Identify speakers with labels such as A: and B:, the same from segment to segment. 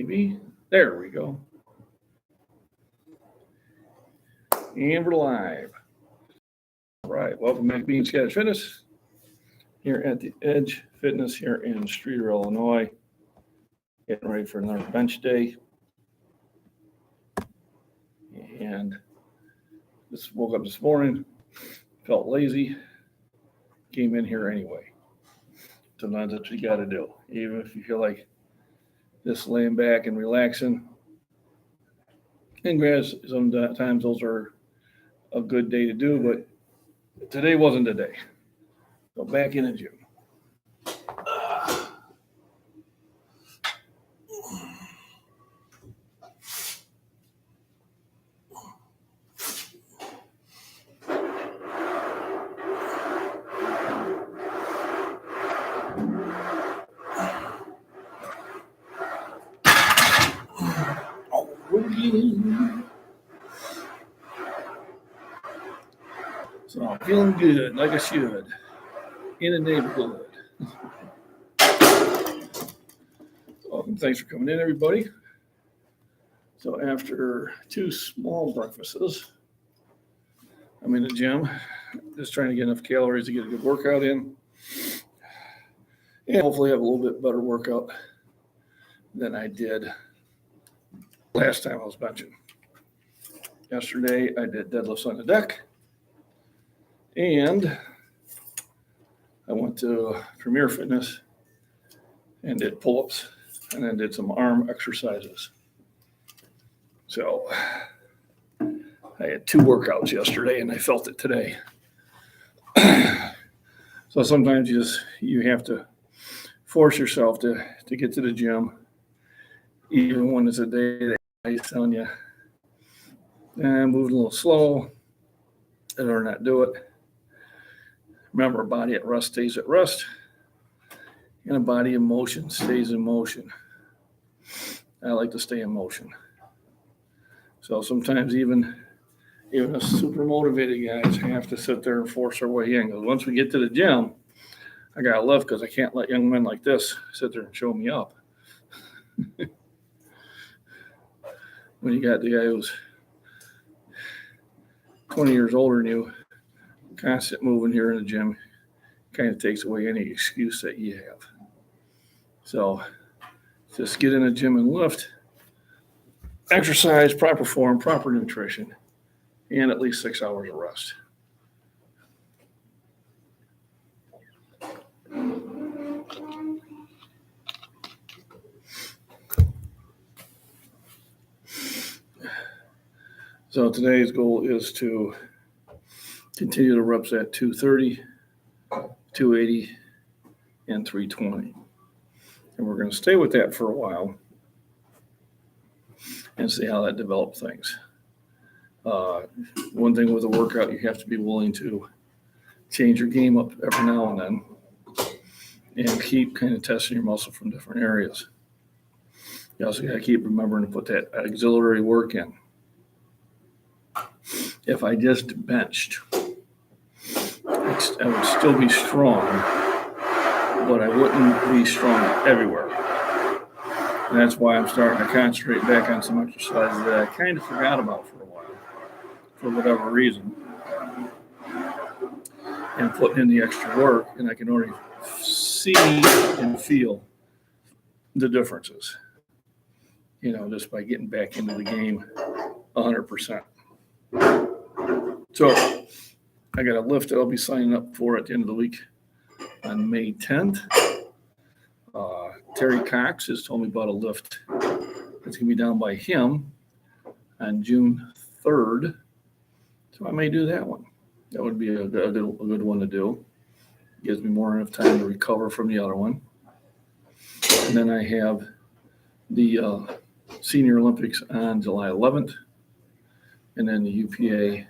A: Maybe. There we go. And we're live. All right. Welcome to MacBean Scottish Fitness here at the Edge Fitness here in Streeter, Illinois. Getting ready for another bench day. And just woke up this morning, felt lazy, came in here anyway. Sometimes that's what you got to do. Even if you feel like just laying back and relaxing. And guys, sometimes those are a good day to do, but today wasn't the day. So back in the gym. So I'm feeling good, like I should, in the neighborhood. Welcome, thanks for coming in, everybody. So after 2 small breakfasts, I'm in the gym, just trying to get enough calories to get a good workout in, and hopefully have a little bit better workout than I did last time I was benching. Yesterday, I did deadlifts on the deck, and I went to Premier Fitness and did pull-ups, and then did some arm exercises. So I had 2 workouts yesterday, and I felt it today. So sometimes you have to force yourself to get to the gym, even when it's a day that I'm telling you, moving a little slow, or not do it. Remember, a body at rest stays at rest, and a body in motion stays in motion. I like to stay in motion. So sometimes even a super motivated guys have to sit there and force their way in. Because once we get to the gym, I got to lift because I can't let young men like this sit there and show me up. When you got the guy who's 20 years older than you, constant moving here in the gym kind of takes away any excuse that you have. So just get in the gym and lift, exercise, proper form, proper nutrition, and at least 6 hours of rest. So today's goal is to continue the reps at 230, 280, and 320. And we're going to stay with that for a while and see how that develops things. One thing with a workout, you have to be willing to change your game up every now and then and keep kind of testing your muscle from different areas. You also got to keep remembering to put that auxiliary work in. If I just benched, I would still be strong, but I wouldn't be strong everywhere. And that's why I'm starting to concentrate back on some exercises that I kind of forgot about for a while, for whatever reason, and putting in the extra work, and I can already see and feel the differences, just by getting back into the game 100%. So I got a lift that I'll be signing up for at the end of the week on May 10th. Terry Cox has told me about a lift that's going to be down by him on June 3rd. So I may do that one. That would be a good one to do. Gives me more enough time to recover from the other one. And then I have the Senior Olympics on July 11th. And then the UPA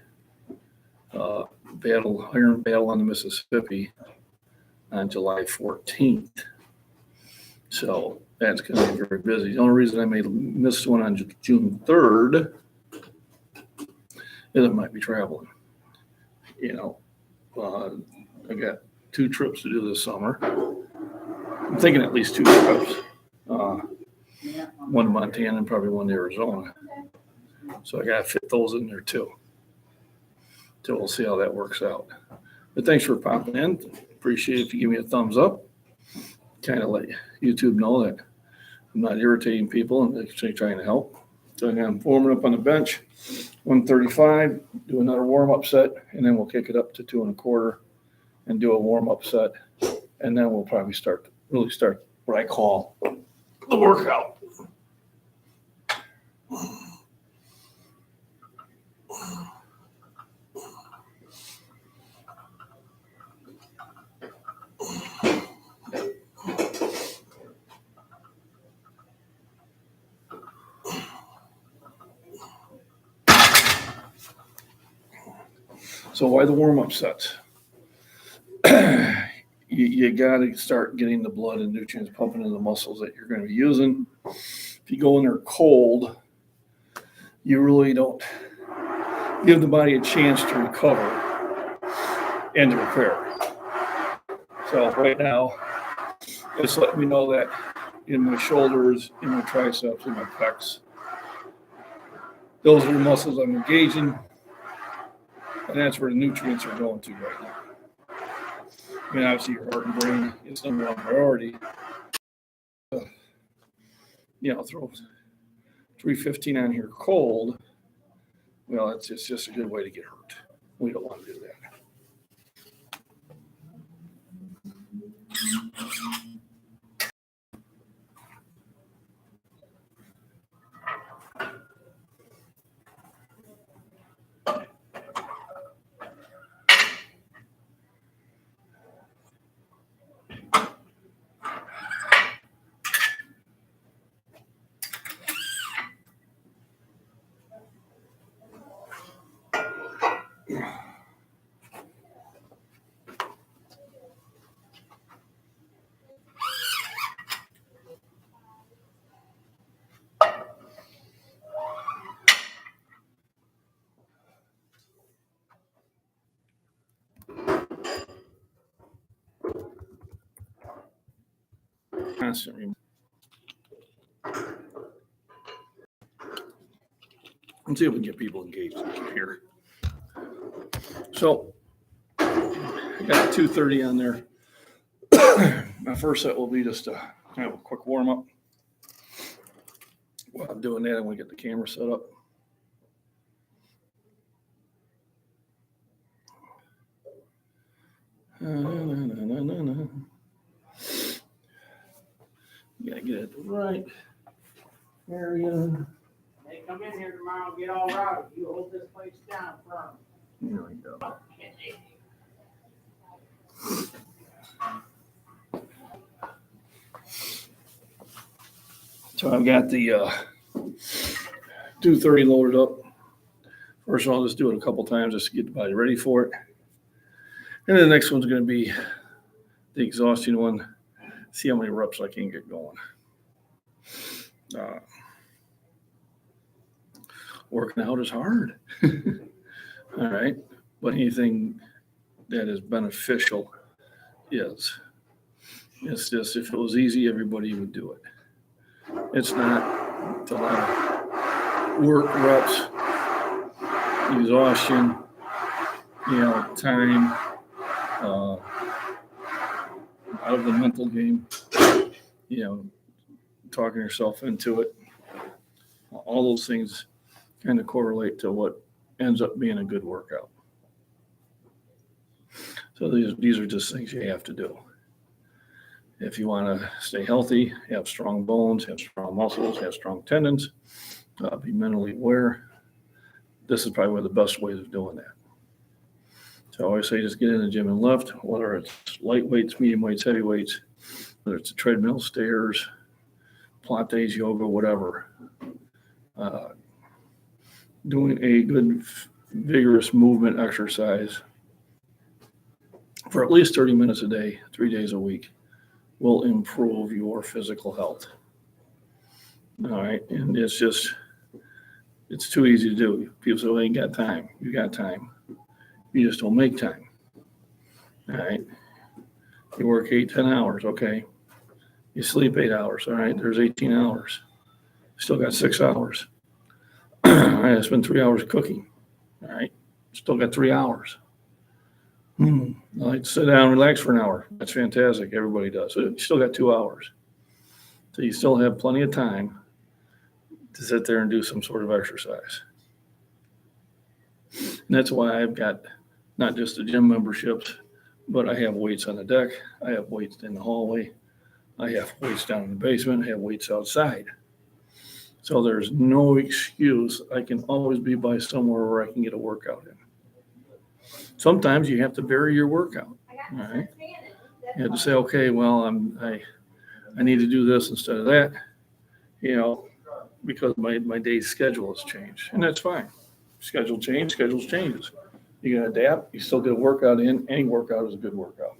A: Iron Battle on the Mississippi on July 14th. So that's going to be very busy. The only reason I may miss one on June 3rd is I might be traveling. I got 2 trips to do this summer. I'm thinking at least 2 trips. one in Montana and probably one in Arizona. So I got to fit those in there too. So we'll see how that works out. But thanks for popping in. Appreciate it if you give me a thumbs up. Kind of let YouTube know that I'm not irritating people and actually trying to help. So I'm warming up on the bench, 135, do another warm-up set, and then we'll kick it up to 2 1/4 and do a warm-up set. And then we'll probably really start what I call the workout. So why the warm-up sets? You got to start getting the blood and nutrients pumping in the muscles that you're going to be using. If you go in there cold, you really don't give the body a chance to recover and to repair. So right now, it's letting me know that in my shoulders, in my triceps, in my pecs, those are the muscles I'm engaging, and that's where the nutrients are going to right now. I mean, obviously, your heart and brain is number one priority. Throw 315 on here cold. Well, it's just a good way to get hurt. We don't want to do that. Constantly. Let's see if we can get people engaged here. So I got 230 on there. My first set will be just to have a quick warm up. While I'm doing that, I'm going to get the camera set up. Gotta get it right area.
B: They come in here tomorrow and get all rowdy. You hold this place down firm.
A: There we go. So I've got the 230 loaded up. First, I'll just do it a couple times just to get the body ready for it. And then the next one's going to be the exhausting one. See how many reps I can get going. Working out is hard. All right. But anything that is beneficial is. It's just, if it was easy, everybody would do it. It's not. It's a lot of work, reps, exhaustion, time, out of the mental game, talking yourself into it. All those things kind of correlate to what ends up being a good workout. So these are just things you have to do. If you want to stay healthy, have strong bones, have strong muscles, have strong tendons, be mentally aware, this is probably one of the best ways of doing that. So I always say just get in the gym and lift, whether it's light weights, medium weights, heavy weights, whether it's a treadmill, stairs, Pilates, yoga, whatever. Doing a good, vigorous movement exercise for at least 30 minutes a day, 3 days a week, will improve your physical health. All right. And it's too easy to do. People say, well, I ain't got time. You got time. You just don't make time. All right. You work 8, 10 hours. Okay. You sleep 8 hours. All right. There's 18 hours. Still got 6 hours. I spent 3 hours cooking. All right. Still got 3 hours. I like to sit down and relax for an hour. That's fantastic. Everybody does. So you still got 2 hours. So you still have plenty of time to sit there and do some sort of exercise. And that's why I've got not just the gym memberships, but I have weights on the deck. I have weights in the hallway. I have weights down in the basement. I have weights outside. So there's no excuse. I can always be by somewhere where I can get a workout in. Sometimes you have to vary your workout. All right. You have to say, okay, well, I need to do this instead of that, because my day's schedule has changed. And that's fine. Schedule changes. You can adapt. You still get a workout in. Any workout is a good workout.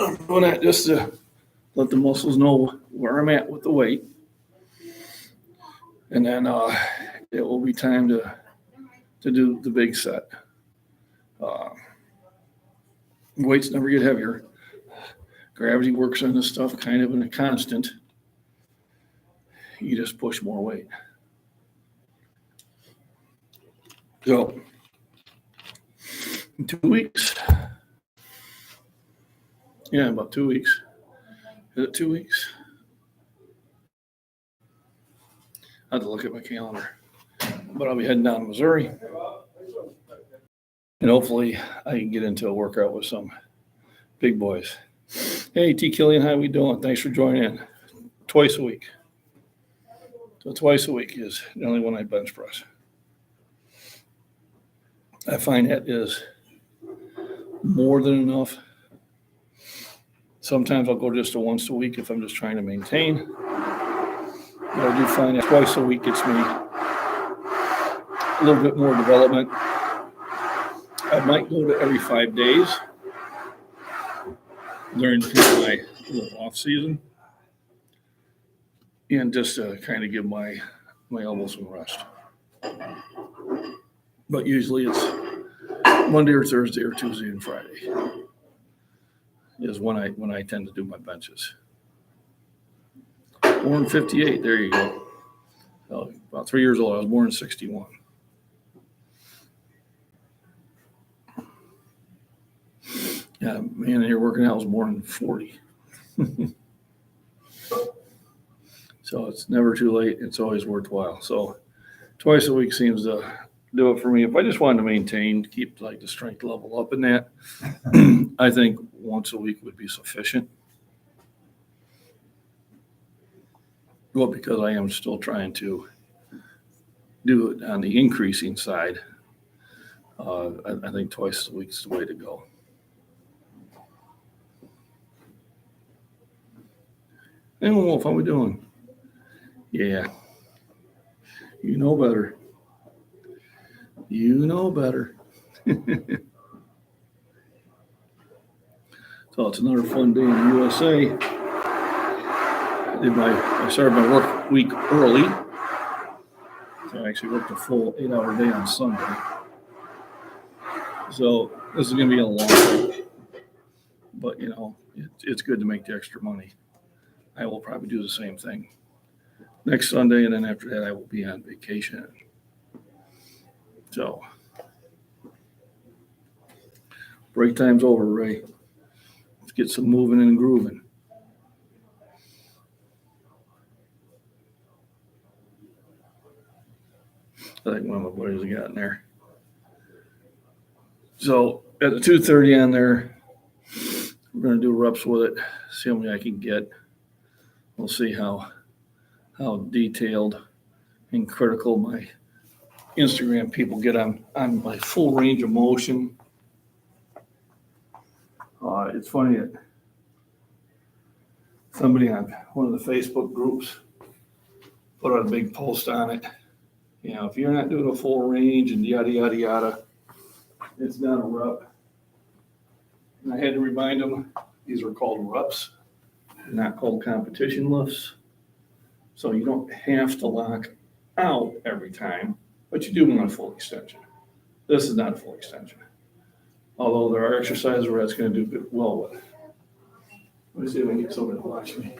A: I'm doing that just to let the muscles know where I'm at with the weight. And then it will be time to do the big set. Weights never get heavier. Gravity works on this stuff kind of in a constant. You just push more weight. So, in 2 weeks. Yeah, about 2 weeks. Is it 2 weeks? I have to look at my calendar. But I'll be heading down to Missouri. And hopefully I can get into a workout with some big boys. Hey, T. Killian, how we doing? Thanks for joining in. Twice a week. So twice a week is the only one I bench press. I find that is more than enough. Sometimes I'll go just to once a week if I'm just trying to maintain. But I do find that twice a week gets me a little bit more development. I might go to every 5 days during my little off season, and just to kind of give my elbows some rest. But usually it's Monday or Thursday or Tuesday and Friday is when I tend to do my benches. Born 58, there you go. So about 3 years old. I was born in 61. Yeah, man, you're working out. I was born in 40. So it's never too late. It's always worthwhile. So twice a week seems to do it for me. If I just wanted to maintain, keep like the strength level up in that, I think once a week would be sufficient. Well, because I am still trying to do it on the increasing side, I think twice a week is the way to go. Hey, Wolf, how we doing? Yeah. You know better. You know better. So it's another fun day in the USA. I started my work week early. So I actually worked a full 8-hour day on Sunday. So this is going to be a long day. But, it's good to make the extra money. I will probably do the same thing next Sunday, and then after that I will be on vacation. So break time's over, Ray. Let's get some moving and grooving. I think one of my buddies got in there. So at the 230 on there, we're going to do reps with it, see how many I can get. We'll see how detailed and critical my Instagram people get on my full range of motion. It's funny that somebody on one of the Facebook groups put out a big post on it. If you're not doing a full range and yada, yada, yada, it's not a rep. And I had to remind them, these are called reps, not called competition lifts. So you don't have to lock out every time, but you do want a full extension. This is not a full extension. Although there are exercises where that's going to do well with. Let me see if I can get somebody to watch me.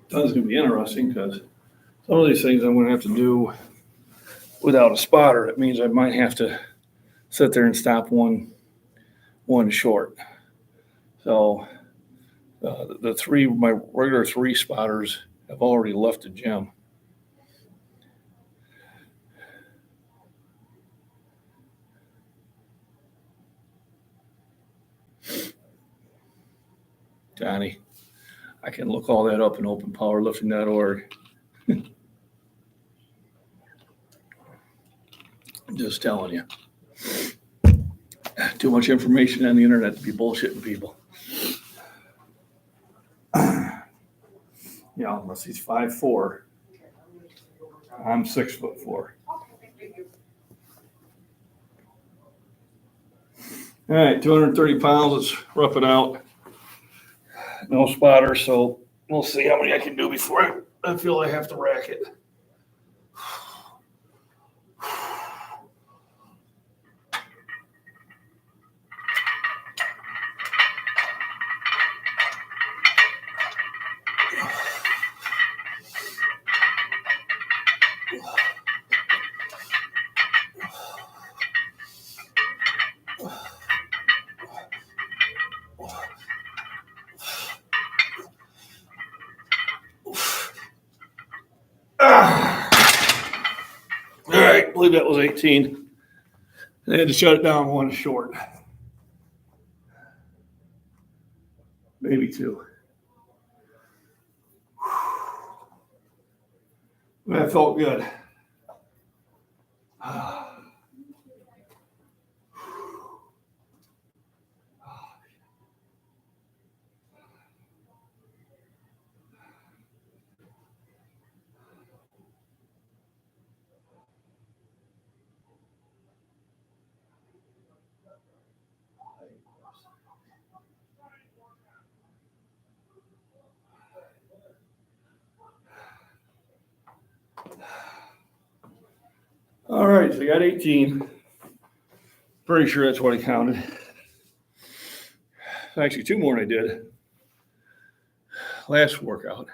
A: That's going to be interesting because some of these things I'm going to have to do without a spotter. It means I might have to sit there and stop one short. So my regular 3 spotters have already left the gym. Johnny, I can look all that up in openpowerlifting.org. I'm just telling you. Too much information on the internet to be bullshitting people. Yeah, unless he's 5'4". I'm 6'4". All right, 230 pounds. Let's rough it out. No spotter, so we'll see how many I can do before I feel I have to rack it. All right, I believe that was 18. They had to shut it down one short. Maybe 2. That felt good. All right, so I got 18. Pretty sure that's what I counted. Actually, 2 more than I did last workout.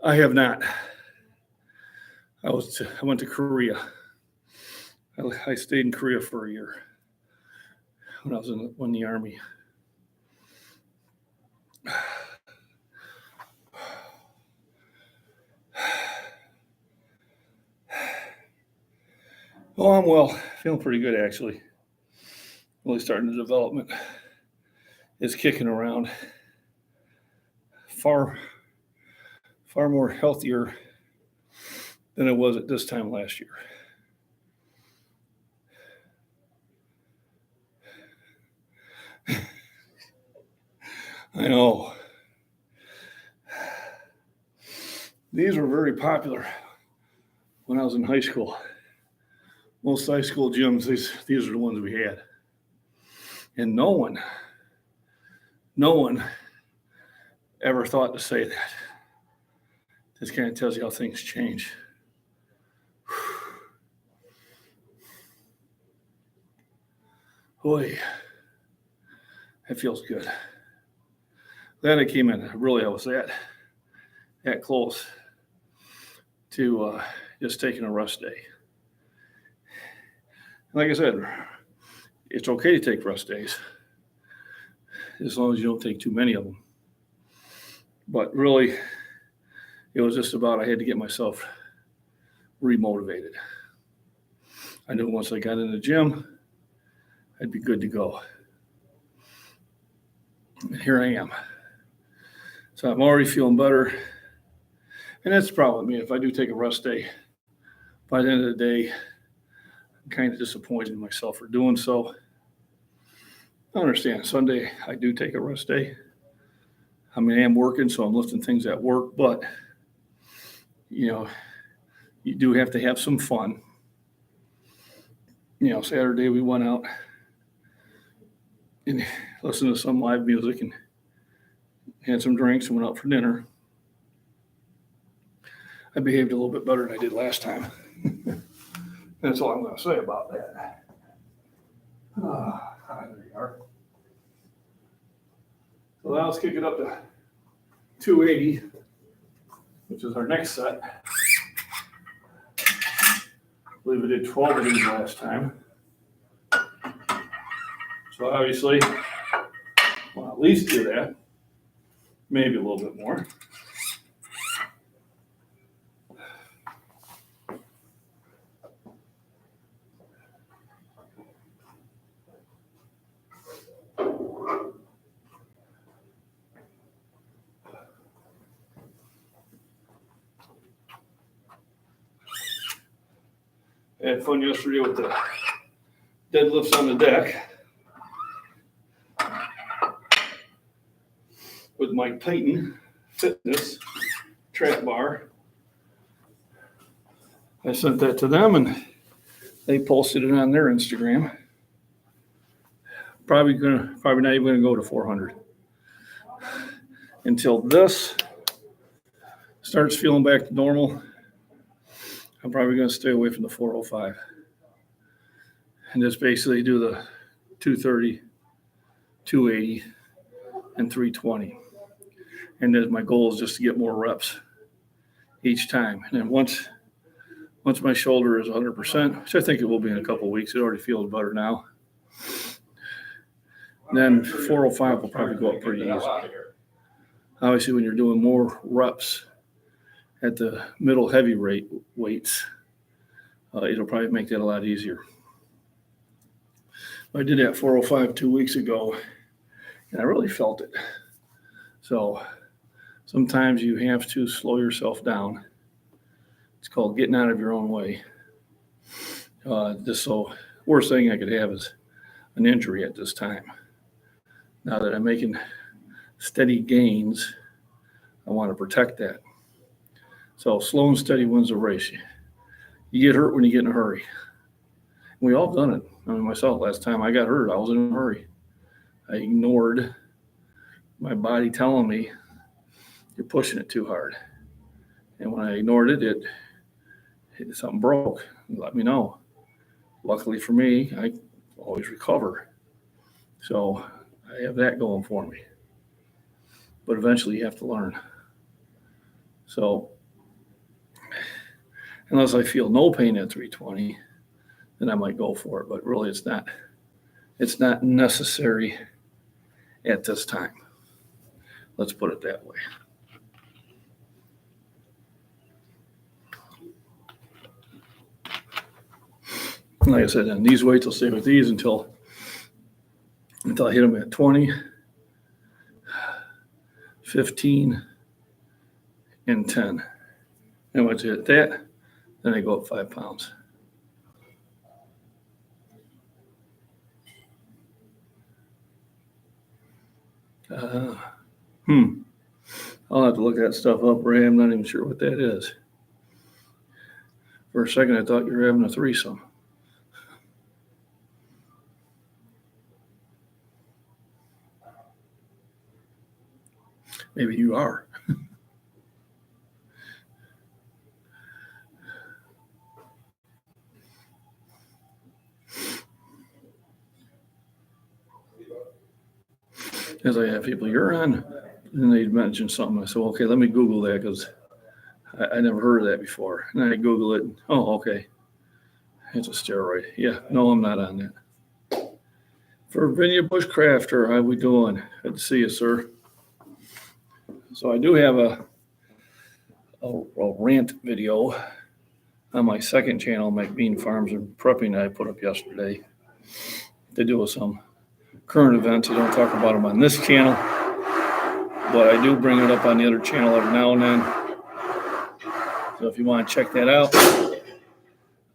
A: I have not. I went to Korea. I stayed in Korea for a year when I was in the Army. Oh, I'm well. Feeling pretty good, actually. Really starting the development. It's kicking around. Far more healthier than it was at this time last year. I know. These were very popular when I was in high school. Most high school gyms, these are the ones we had. And no one ever thought to say that. This kind of tells you how things change. Boy, that feels good. Then I came in. Really, I was that close to just taking a rest day. Like I said, it's okay to take rest days as long as you don't take too many of them. But really, it was just about I had to get myself remotivated. I knew once I got in the gym, I'd be good to go. And here I am. So I'm already feeling better. And that's the problem with me. If I do take a rest day by the end of the day, I'm kind of disappointed in myself for doing so. I understand Sunday I do take a rest day. I mean, I am working, so I'm lifting things at work, but you do have to have some fun. Saturday we went out and listened to some live music and had some drinks and went out for dinner. I behaved a little bit better than I did last time. That's all I'm going to say about that. There you are. So now let's kick it up to 280, which is our next set. I believe we did 12 of these last time. So obviously, we'll at least do that. Maybe a little bit more. I had fun yesterday with the deadlifts on the deck with my Titan Fitness trap bar. I sent that to them and they posted it on their Instagram. Probably not even gonna go to 400 until this starts feeling back to normal. I'm probably going to stay away from the 405 and just basically do the 230, 280, and 320. And then my goal is just to get more reps each time. And then once my shoulder is 100%, which I think it will be in a couple of weeks, it already feels better now. Then 405 will probably go up pretty easy. Obviously, when you're doing more reps at the middle heavy weights, it'll probably make that a lot easier. I did that 405 2 weeks ago, and I really felt it. So sometimes you have to slow yourself down. It's called getting out of your own way. Worst thing I could have is an injury at this time. Now that I'm making steady gains, I want to protect that. So slow and steady wins the race. You get hurt when you get in a hurry. We all done it. I mean, myself, last time I got hurt, I was in a hurry. I ignored my body telling me you're pushing it too hard. And when I ignored it, something broke. It let me know. Luckily for me, I always recover. So I have that going for me. But eventually you have to learn. So unless I feel no pain at 320, then I might go for it. But really it's not necessary at this time. Let's put it that way. Like I said, and these weights will stay with these until I hit them at 20, 15, and 10. And once you hit that, then I go up 5 pounds. I'll have to look that stuff up, Ray. I'm not even sure what that is. For a second, I thought you were having a threesome. Maybe you are. As I have people, you're on, and they'd mention something. I said, okay, let me Google that because I never heard of that before. And I Google it. Oh, okay. It's a steroid. Yeah, no, I'm not on that. Virginia Bushcrafter, how we doing? Good to see you, sir. So I do have a rant video on my second channel, MacBean Farms and Prepping, that I put up yesterday to do with some current events. I don't talk about them on this channel, but I do bring it up on the other channel every now and then. So if you want to check that out,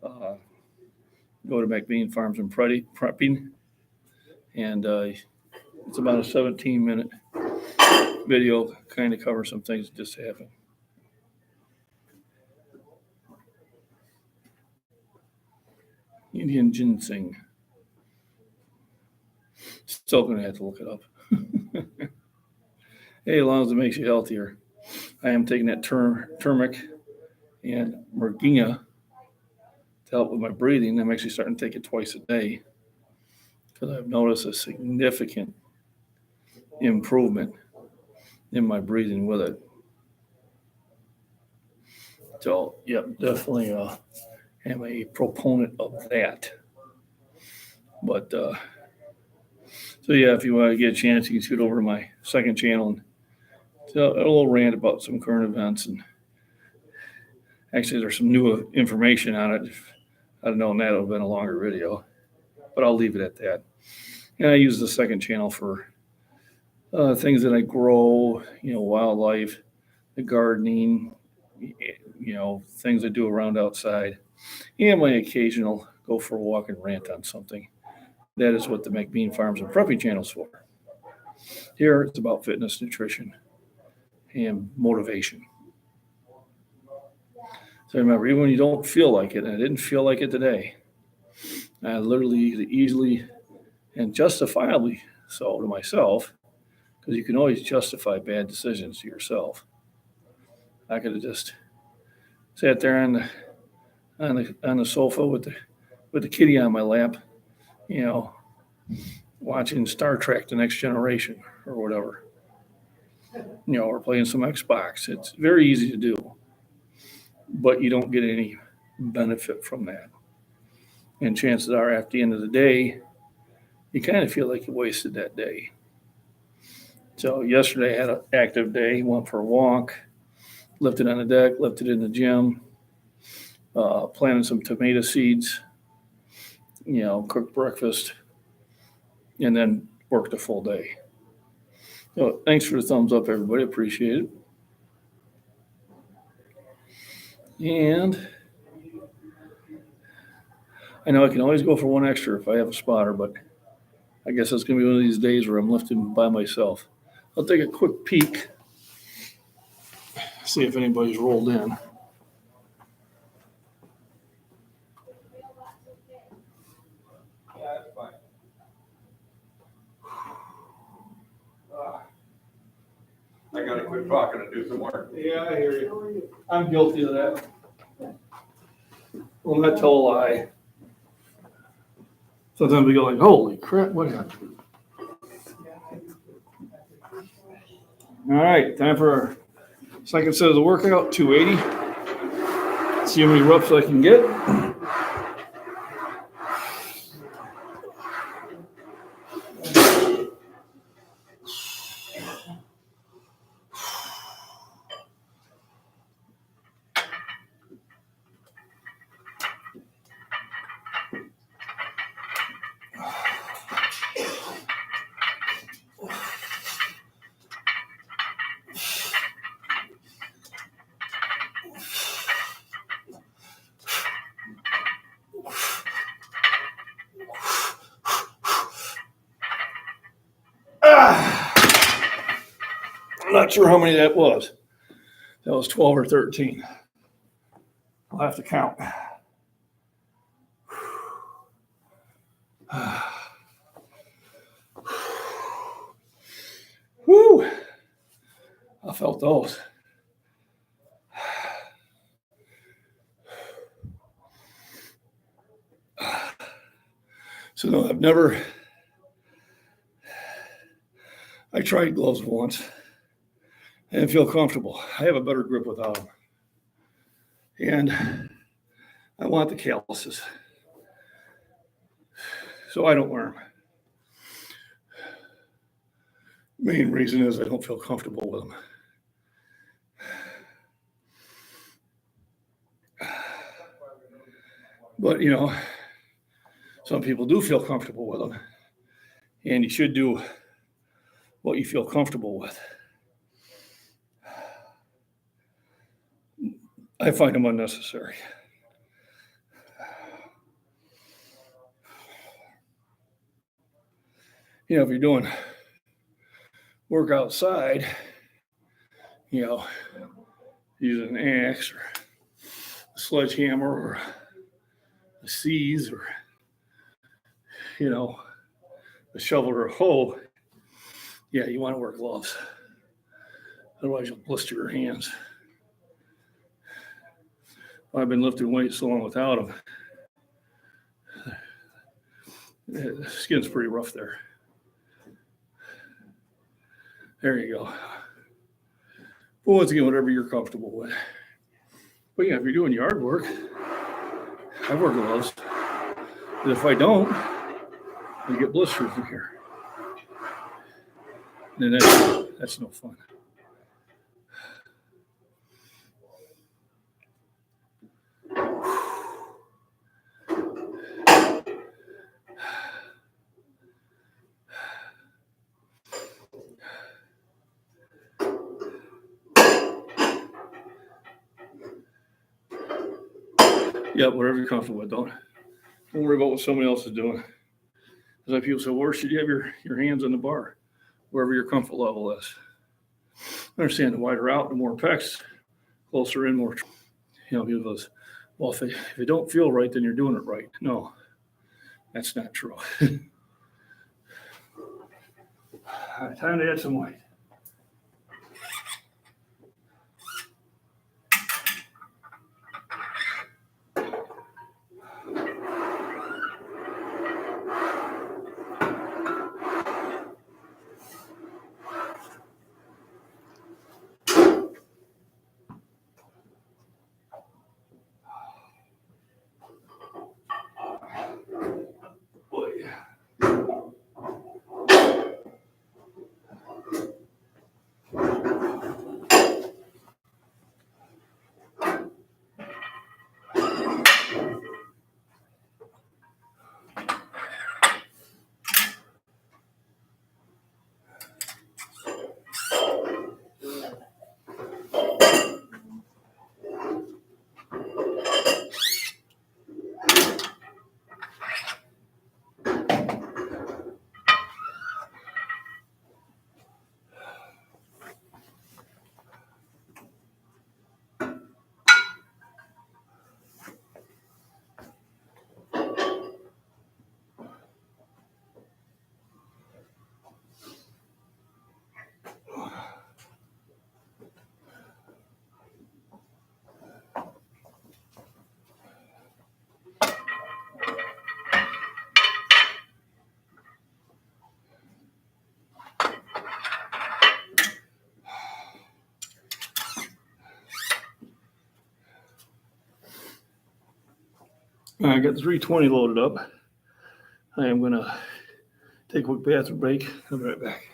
A: go to MacBean Farms and Prepping, and it's about a 17-minute video, kind of covers some things that just happened. Indian ginseng. Still going to have to look it up. Hey, as long as it makes you healthier. I am taking that turmeric and moringa to help with my breathing. I'm actually starting to take it twice a day because I've noticed a significant improvement in my breathing with it. So, yep, definitely am a proponent of that. But, so yeah, if you want to get a chance, you can shoot over to my second channel and tell a little rant about some current events. And actually, there's some new information on it. If I'd have known that, it would have been a longer video. But I'll leave it at that. And I use the second channel for things that I grow, wildlife, the gardening, things I do around outside, and my occasional go for a walk and rant on something. That is what the MacBean Farms and Prepping channel is for. Here, it's about fitness, nutrition, and motivation. So remember, even when you don't feel like it, and I didn't feel like it today, I literally easily and justifiably so to myself, because you can always justify bad decisions to yourself. I could have just sat there on the sofa with the kitty on my lap, watching Star Trek: The Next Generation or whatever, or playing some Xbox. It's very easy to do, but you don't get any benefit from that. And chances are, at the end of the day, you kind of feel like you wasted that day. So yesterday I had an active day, went for a walk, lifted on the deck, lifted in the gym, planted some tomato seeds, cooked breakfast, and then worked a full day. So thanks for the thumbs up, everybody. Appreciate it. And I know I can always go for one extra if I have a spotter, but I guess it's going to be one of these days where I'm lifting by myself. I'll take a quick peek, see if anybody's rolled in.
C: I gotta quit talking and do some work.
A: Yeah, I hear you. I'm guilty of that. Will not tell a lie. Sometimes we go like, holy crap, what happened? All right, time for our second set of the workout, 280. See how many reps I can get. I'm not sure how many that was. That was 12 or 13. I'll have to count. Whew. I felt those. So no, I tried gloves once. I didn't feel comfortable. I have a better grip without them. And I want the calluses. So I don't wear them. Main reason is I don't feel comfortable with them. But, some people do feel comfortable with them. And you should do what you feel comfortable with. I find them unnecessary. if you're doing work outside, using an axe or a sledgehammer or a seize or, a shovel or a hoe, you want to wear gloves. Otherwise, you'll blister your hands. I've been lifting weights so long without them. The skin's pretty rough there. There you go. But once again, whatever you're comfortable with. But if you're doing yard work, I wear gloves. But if I don't, I get blisters in here. And that's no fun. Yeah, whatever you're comfortable with. Don't worry about what somebody else is doing. As like people say, where should you have your hands on the bar? Wherever your comfort level is. Understand the wider out, the more pecs, closer in, more. People goes, well, if it don't feel right, then you're doing it right. No, that's not true. All right, time to add some weight. I got the 320 loaded up. I am going to take a quick bathroom break. I'll be right back.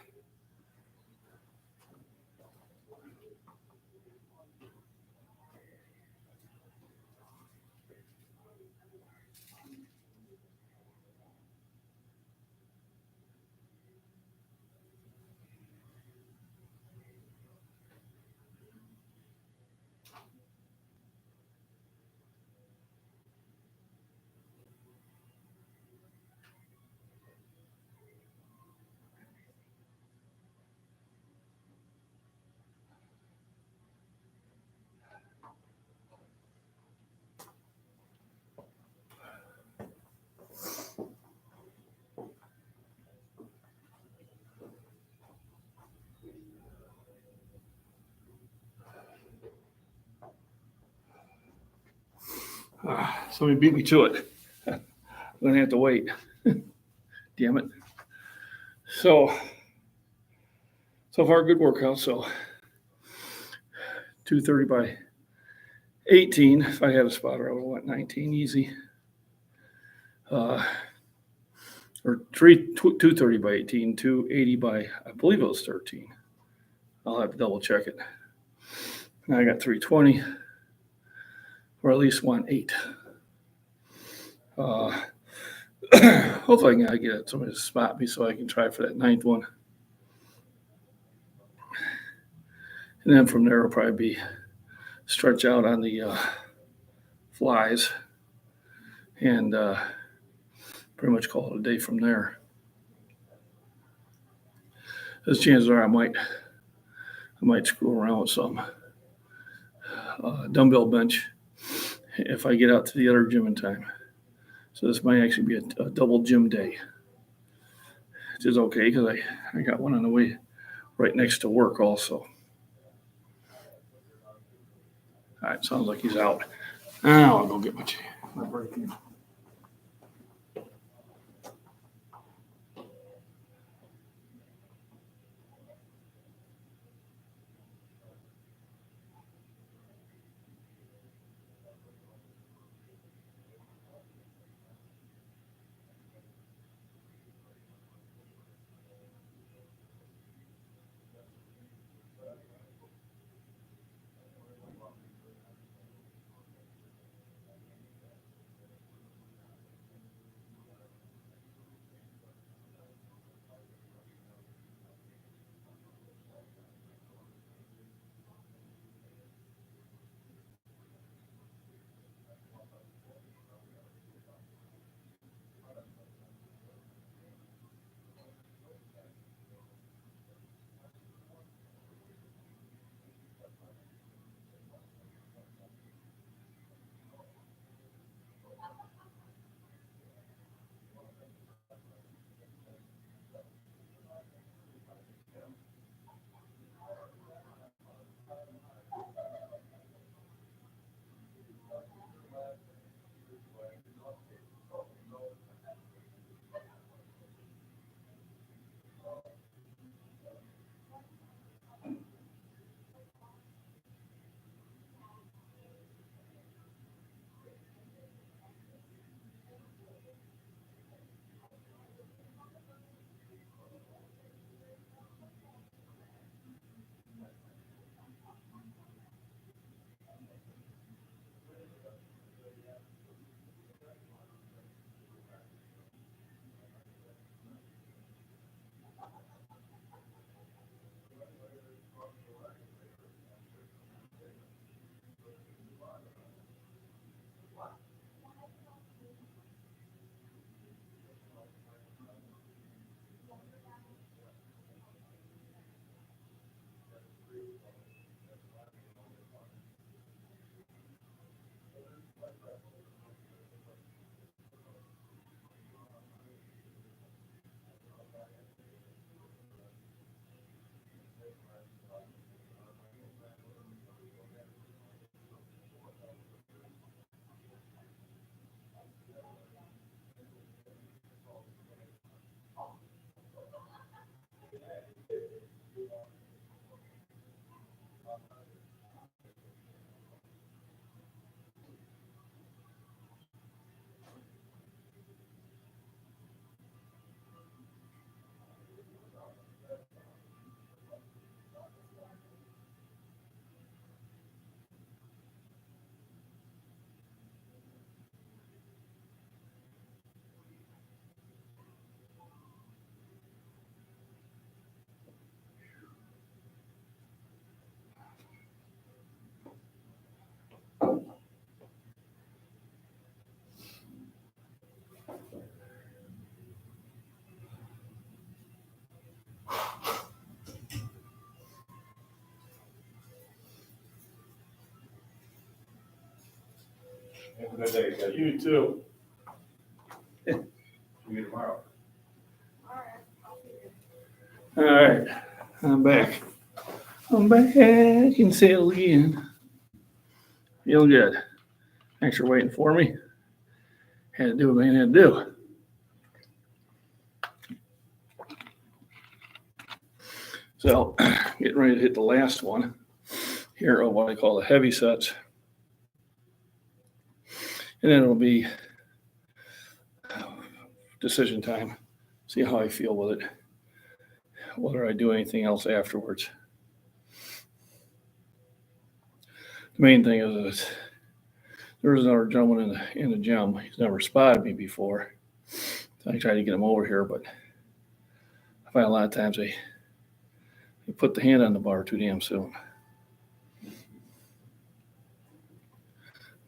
A: Somebody beat me to it. I'm going to have to wait. Damn it. So far, good workout. So 230 by 18. If I had a spotter, I would have went 19 easy. Or 230 by 18, 280 by, I believe it was 13. I'll have to double check it. Now I got 320, or at least 1.8. Hopefully I can get somebody to spot me so I can try for that 9th one. And then from there, it'll probably be stretch out on the flies and pretty much call it a day from there. There's chances are I might screw around with some dumbbell bench if I get out to the other gym in time. So this might actually be a double gym day, which is okay because I got one on the way right next to work also. All right, sounds like he's out. Now I'll go get my break in.
C: Have a good day, guys.
A: You too.
C: See you tomorrow.
A: All right, I'm back. I'm back in saddle again. Feeling good. Thanks for waiting for me. Had to do what I had to do. So, getting ready to hit the last one here of what I call the heavy sets. And then it'll be decision time. See how I feel with it. Whether I do anything else afterwards. The main thing is that there was another gentleman in the gym. He's never spotted me before. So I tried to get him over here, but I find a lot of times they put the hand on the bar too damn soon.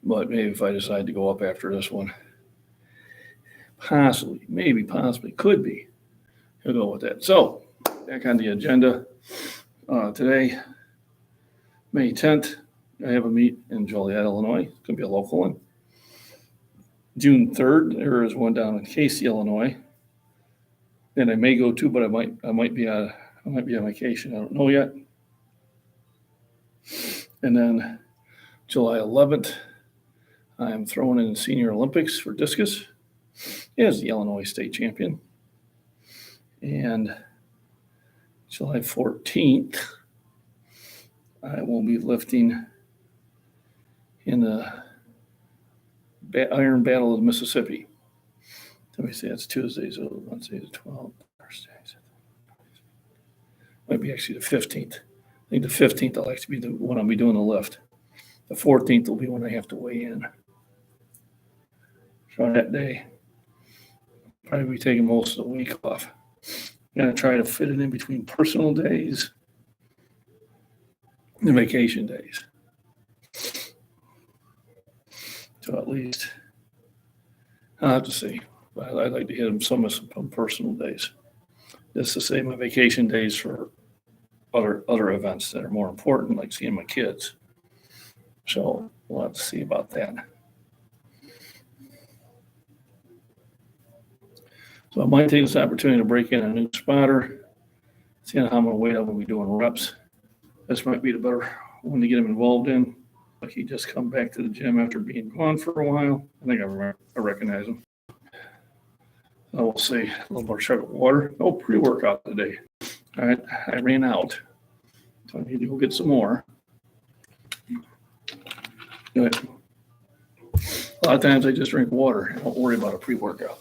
A: But maybe if I decide to go up after this one, possibly, could be, he'll go with that. So back on the agenda. Today, May 10th, I have a meet in Joliet, Illinois. It's gonna be a local one. June 3rd, there is one down in Casey, Illinois. And I may go to, but I might be on vacation. I don't know yet. And then July 11th, I'm throwing in Senior Olympics for discus as the Illinois state champion. And July 14th, I will be lifting in the Iron Battle of the Mississippi. Let me see, that's Tuesday, so Wednesday the 12th, Thursday. Might be actually the 15th. I think the 15th will actually be the when I'll be doing the lift. The 14th will be when I have to weigh in. So that day, probably be taking most of the week off. I'm gonna try to fit it in between personal days and vacation days. So at least, I'll have to see. But I'd like to hit them some personal days. Just to save my vacation days for other events that are more important, like seeing my kids. So we'll have to see about that. So I might take this opportunity to break in a new spotter, seeing how I'm gonna wait. I'm gonna be doing reps. This might be the better one to get him involved in. Like he just come back to the gym after being gone for a while. I think I recognize him. I will say a little more chug of water. No pre-workout today. All right, I ran out. So I need to go get some more. Good. A lot of times I just drink water. I don't worry about a pre-workout.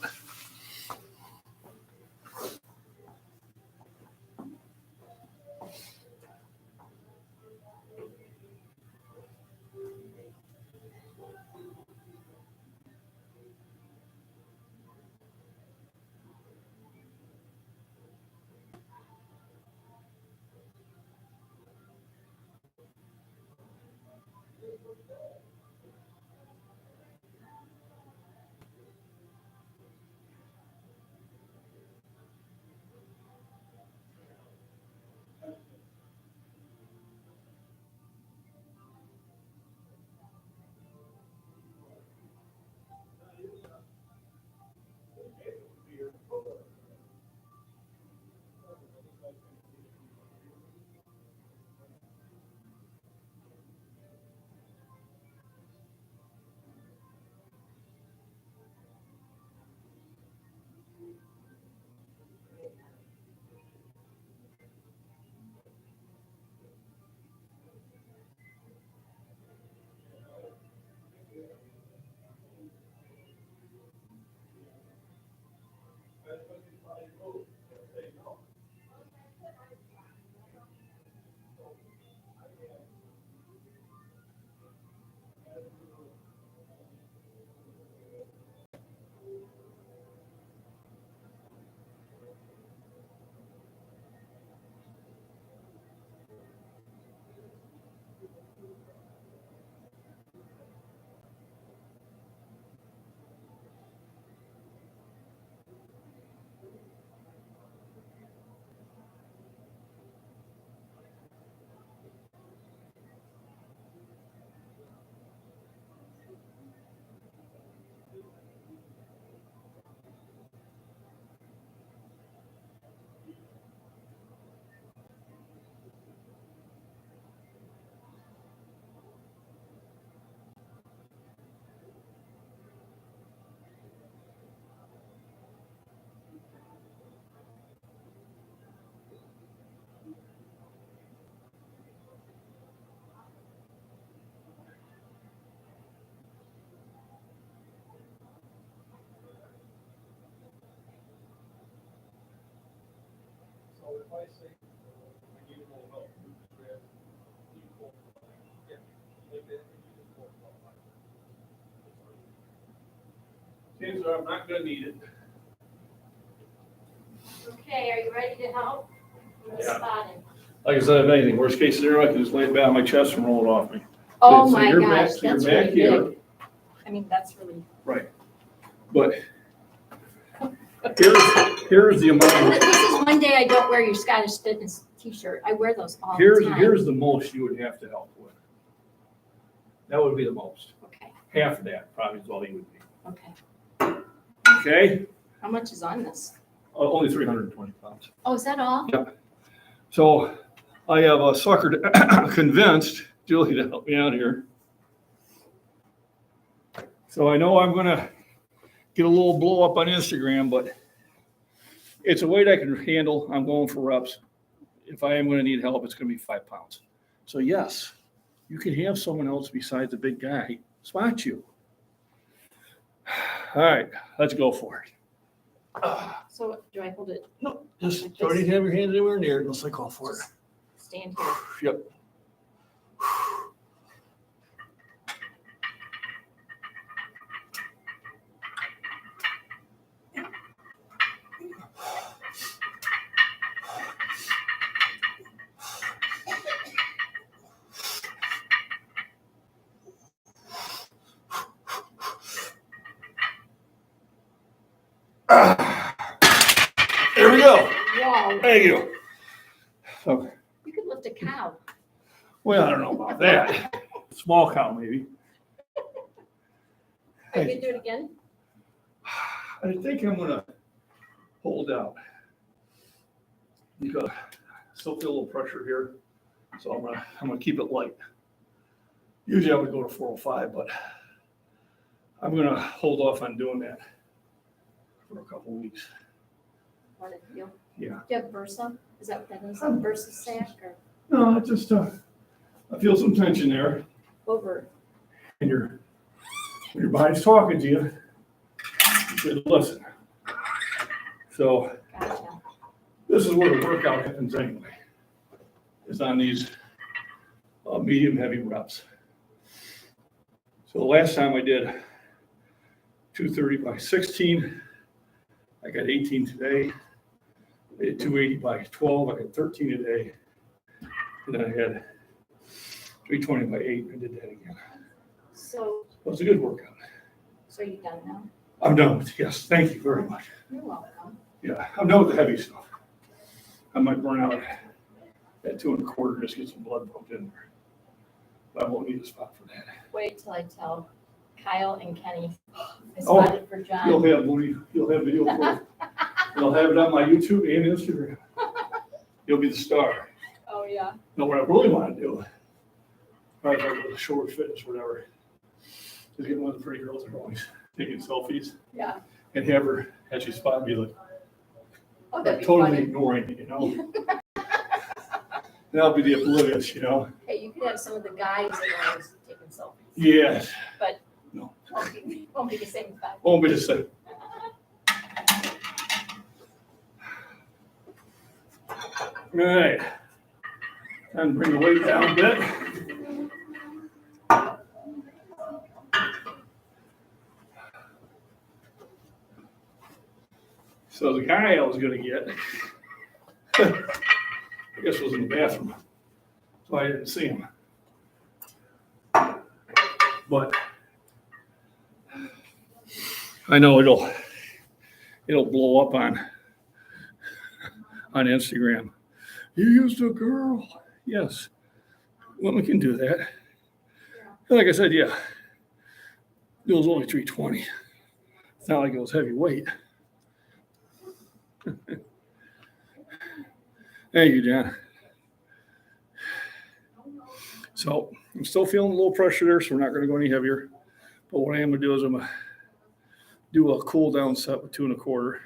A: Okay, so I'm not gonna need it.
D: Okay, are you ready to help?
A: Yeah.
D: Spotted.
A: Like I said, if anything, worst case scenario, I can just lay it back on my chest and roll it off me.
D: Oh
A: So
D: my
A: you're
D: gosh,
A: back- so you're
D: that's
A: back
D: really
A: here.
D: big. I mean, that's really.
A: Right. But here's the amount.
D: This is one day I don't wear your Scottish Fitness t-shirt. I wear those all the time.
A: Here's the most you would have to help with. That would be the most.
D: Okay,
A: Half of that probably is all you would be.
D: okay.
A: Okay?
D: How much is on this?
A: Only 320 pounds.
D: Oh, is that all?
A: So I have a sucker convinced Julie to help me out here. So I know I'm gonna get a little blow up on Instagram, but it's a weight I can handle. I'm going for reps. If I am gonna need help, it's gonna be 5 pounds. So yes, you can have someone else besides the big guy spot you. All right, let's go for it.
D: So do I hold it,
A: No, just don't need to have your hand anywhere near it unless I call for it.
D: stand here?
A: Yep. There we go.
D: Whoa,
A: Thank you. So,
D: you could lift a cow.
A: well, I don't know about that. Small cow, maybe.
D: Are you gonna do it again?
A: I think I'm gonna hold out because I still feel a little pressure here, so I'm gonna keep it light. Usually I would go to 405, but I'm gonna hold off on doing that for a couple weeks.
D: What did you?
A: Yeah.
D: Do you have Versa? Is that what that is? A Versa sack or
A: No, it's just I feel some tension there,
D: over?
A: and when your body's talking to you, you should listen. So
D: Gotcha.
A: this is where the workout happens anyway. It's on these medium heavy reps. So the last time I did 230 by 16, I got 18 today. I did 280 by 12, I got 13 today. And then I had 320 by 8, I did that again.
D: So,
A: It was a good workout.
D: so you done now?
A: I'm done with it, yes, thank you very much.
D: You're welcome.
A: Yeah, I'm done with the heavy stuff. I might burn out at 2 1/4, just get some blood pumped in there. But I won't need a spot for that.
D: Wait till I tell Kyle and Kenny. I
A: Oh,
D: spotted for
A: You'll
D: John.
A: have Mooney, you'll have video for it. And I'll have it on my YouTube and Instagram. You'll be the star.
D: Oh, yeah.
A: No, what I really want to do, probably like with a short fitness, whatever, is get one of the pretty girls that are always taking selfies
D: Yeah.
A: and have her, as she spot me, like
D: Oh, that'd be
A: totally
D: funny.
A: ignoring me, you know? And I'll be the oblivious, you know?
D: Hey, you could have some of the guys that are always taking selfies.
A: Yes.
D: But
A: No.
D: won't be the same effect.
A: Won't be the same. All right. Time to bring the weight down a bit. So the guy I was gonna get, I guess was in the bathroom, so I didn't see him. But I know it'll blow up on Instagram. You used a girl. Yes. Women can do that. Like I said, yeah. It was only 320. It's not like it was heavyweight. Thank you, John. So I'm still feeling a little pressure there, so we're not going to go any heavier. But what I am going to do is I'm going to do a cool down set with 2 1/4.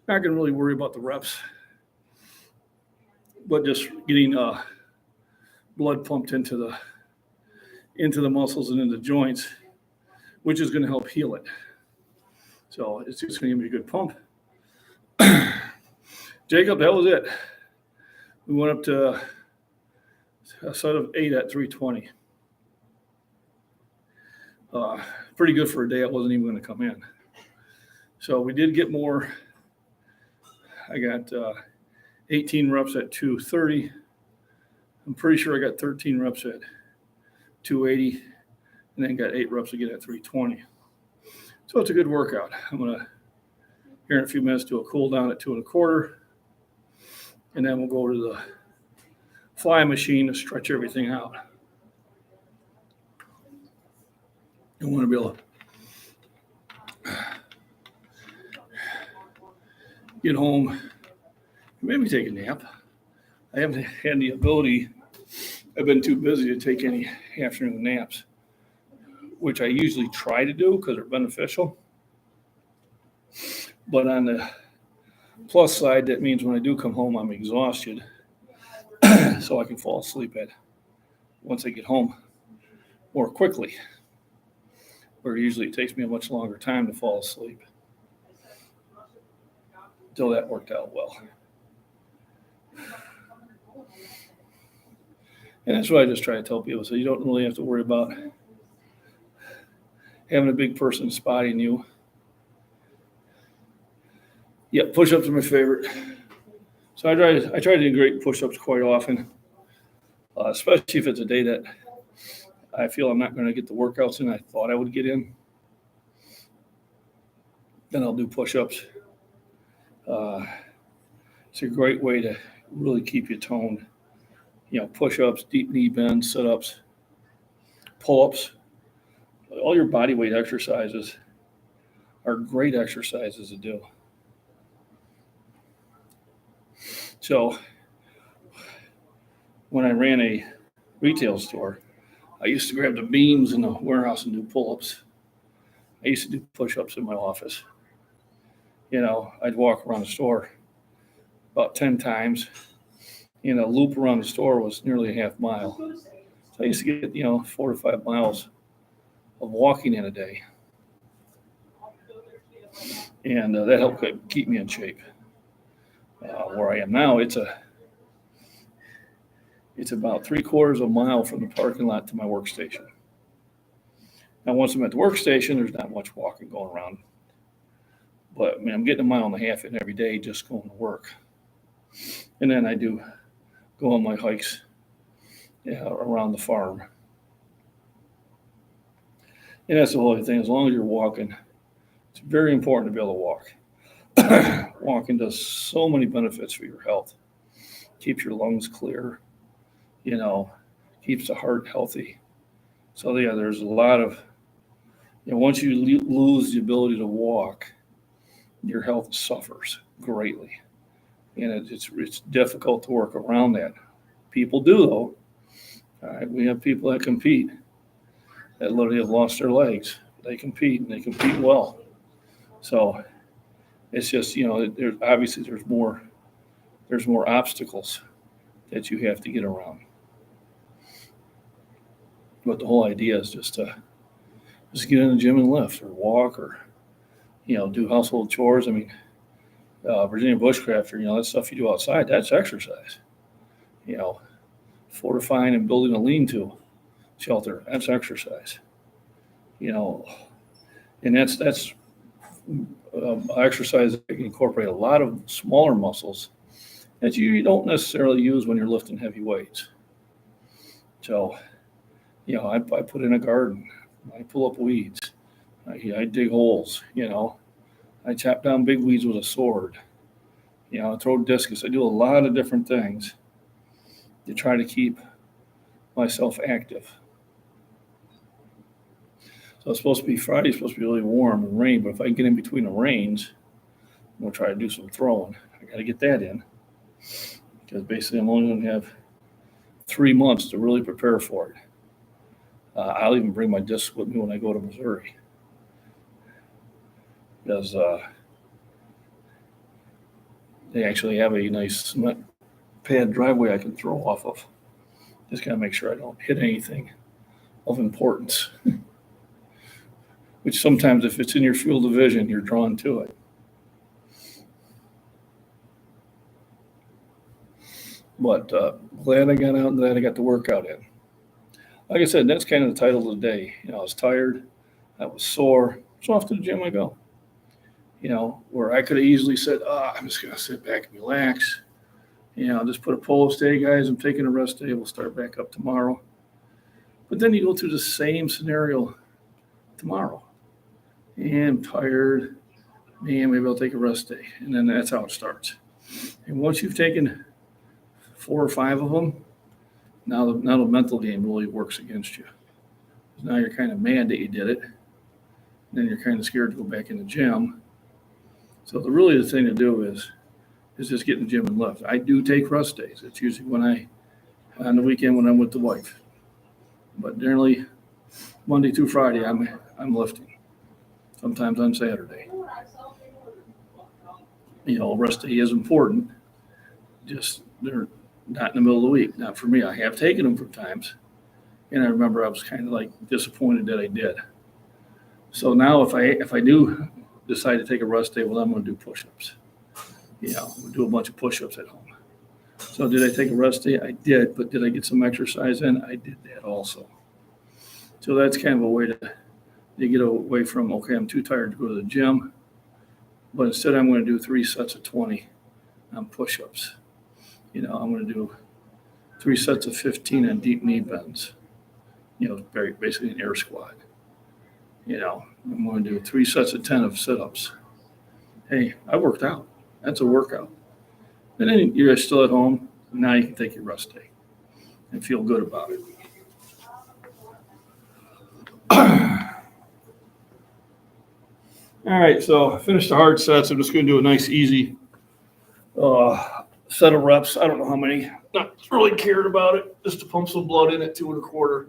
A: Not going to really worry about the reps, but just getting blood pumped into the muscles and into the joints, which is going to help heal it. So it's just going to give me a good pump. Jacob, that was it. We went up to a set of 8 at 320. Pretty good for a day I wasn't even going to come in. So we did get more. I got 18 reps at 230. I'm pretty sure I got 13 reps at 280, and then got 8 reps again at 320. So it's a good workout. I'm going to, here in a few minutes, do a cool down at 2 1/4, And then we'll go to the fly machine to stretch everything out. You want to be able to get home, maybe take a nap. I haven't had the ability, I've been too busy to take any afternoon naps, which I usually try to do because they're beneficial. But on the plus side, that means when I do come home, I'm exhausted, so I can fall asleep once I get home more quickly, where usually it takes me a much longer time to fall asleep. Till that worked out well. And that's what I just try to tell people. So you don't really have to worry about having a big person spotting you. Yeah, push-ups are my favorite. So I try to do great push-ups quite often, especially if it's a day that I feel I'm not going to get the workouts in I thought I would get in. Then I'll do push-ups. It's a great way to really keep you toned. Push-ups, deep knee bends, sit-ups, pull-ups. All your body weight exercises are great exercises to do. So when I ran a retail store, I used to grab the beams in the warehouse and do pull-ups. I used to do push-ups in my office. I'd walk around the store about 10 times. A loop around the store was nearly a half mile. So I used to get, 4 to 5 miles of walking in a day. And that helped keep me in shape. Where I am now, it's about 3/4 of a mile from the parking lot to my workstation. Now, once I'm at the workstation, there's not much walking going around. But, I'm getting 1.5 miles in every day just going to work. And then I do go on my hikes around the farm. And that's the whole thing. As long as you're walking, it's very important to be able to walk. Walking does so many benefits for your health. Keeps your lungs clear, keeps the heart healthy. So, there's a lot of, once you lose the ability to walk, your health suffers greatly. And it's difficult to work around that. People do, though. All right, we have people that compete that literally have lost their legs. They compete, and they compete well. So it's just, there's more obstacles that you have to get around. But the whole idea is just to get in the gym and lift or walk or, do household chores. Virginia bushcrafter, that stuff you do outside, that's exercise. Fortifying and building a lean-to shelter, that's exercise. And that's exercise that can incorporate a lot of smaller muscles that you don't necessarily use when you're lifting heavy weights. So, I put in a garden. I pull up weeds. I dig holes, I chop down big weeds with a sword. I throw discus. I do a lot of different things to try to keep myself active. So it's supposed to be Friday, it's supposed to be really warm and rain, but if I get in between the rains, I'm going to try to do some throwing. I got to get that in because basically I'm only going to have 3 months to really prepare for it. I'll even bring my discs with me when I go to Missouri because they actually have a nice cement pad driveway I can throw off of. Just got to make sure I don't hit anything of importance. Which sometimes if it's in your field of vision, you're drawn to it. But glad I got out and glad I got the workout in. Like I said, that's kind of the title of the day. I was tired. I was sore. So off to the gym I go. Where I could have easily said, I'm just going to sit back and relax. Just put a post, hey guys, I'm taking a rest day. We'll start back up tomorrow. But then you go through the same scenario tomorrow. And I'm tired. Man, maybe I'll take a rest day. And then that's how it starts. And once you've taken 4 or 5 of them, now the mental game really works against you. Now you're kind of mad that you did it. Then you're kind of scared to go back in the gym. So the thing to do is just get in the gym and lift. I do take rest days. It's usually on the weekend when I'm with the wife. But generally, Monday through Friday, I'm lifting. Sometimes on Saturday. Rest day is important. Just they're not in the middle of the week. Not for me. I have taken them from times, and I remember I was kind of like disappointed that I did. So now, if I do decide to take a rest day, well, I'm going to do push-ups. We'll do a bunch of push-ups at home. So did I take a rest day? I did, but did I get some exercise in? I did that also. So that's kind of a way to get away from, okay, I'm too tired to go to the gym, but instead I'm going to do 3 sets of 20 on push-ups. I'm going to do 3 sets of 15 on deep knee bends. Basically an air squat. I'm going to do 3 sets of 10 of sit-ups. Hey, I worked out. That's a workout. And then you're still at home. Now you can take your rest day and feel good about it. All right, so I finished the hard sets. I'm just going to do a nice, easy set of reps. I don't know how many. Not really cared about it. Just to pump some blood in at 2 1/4.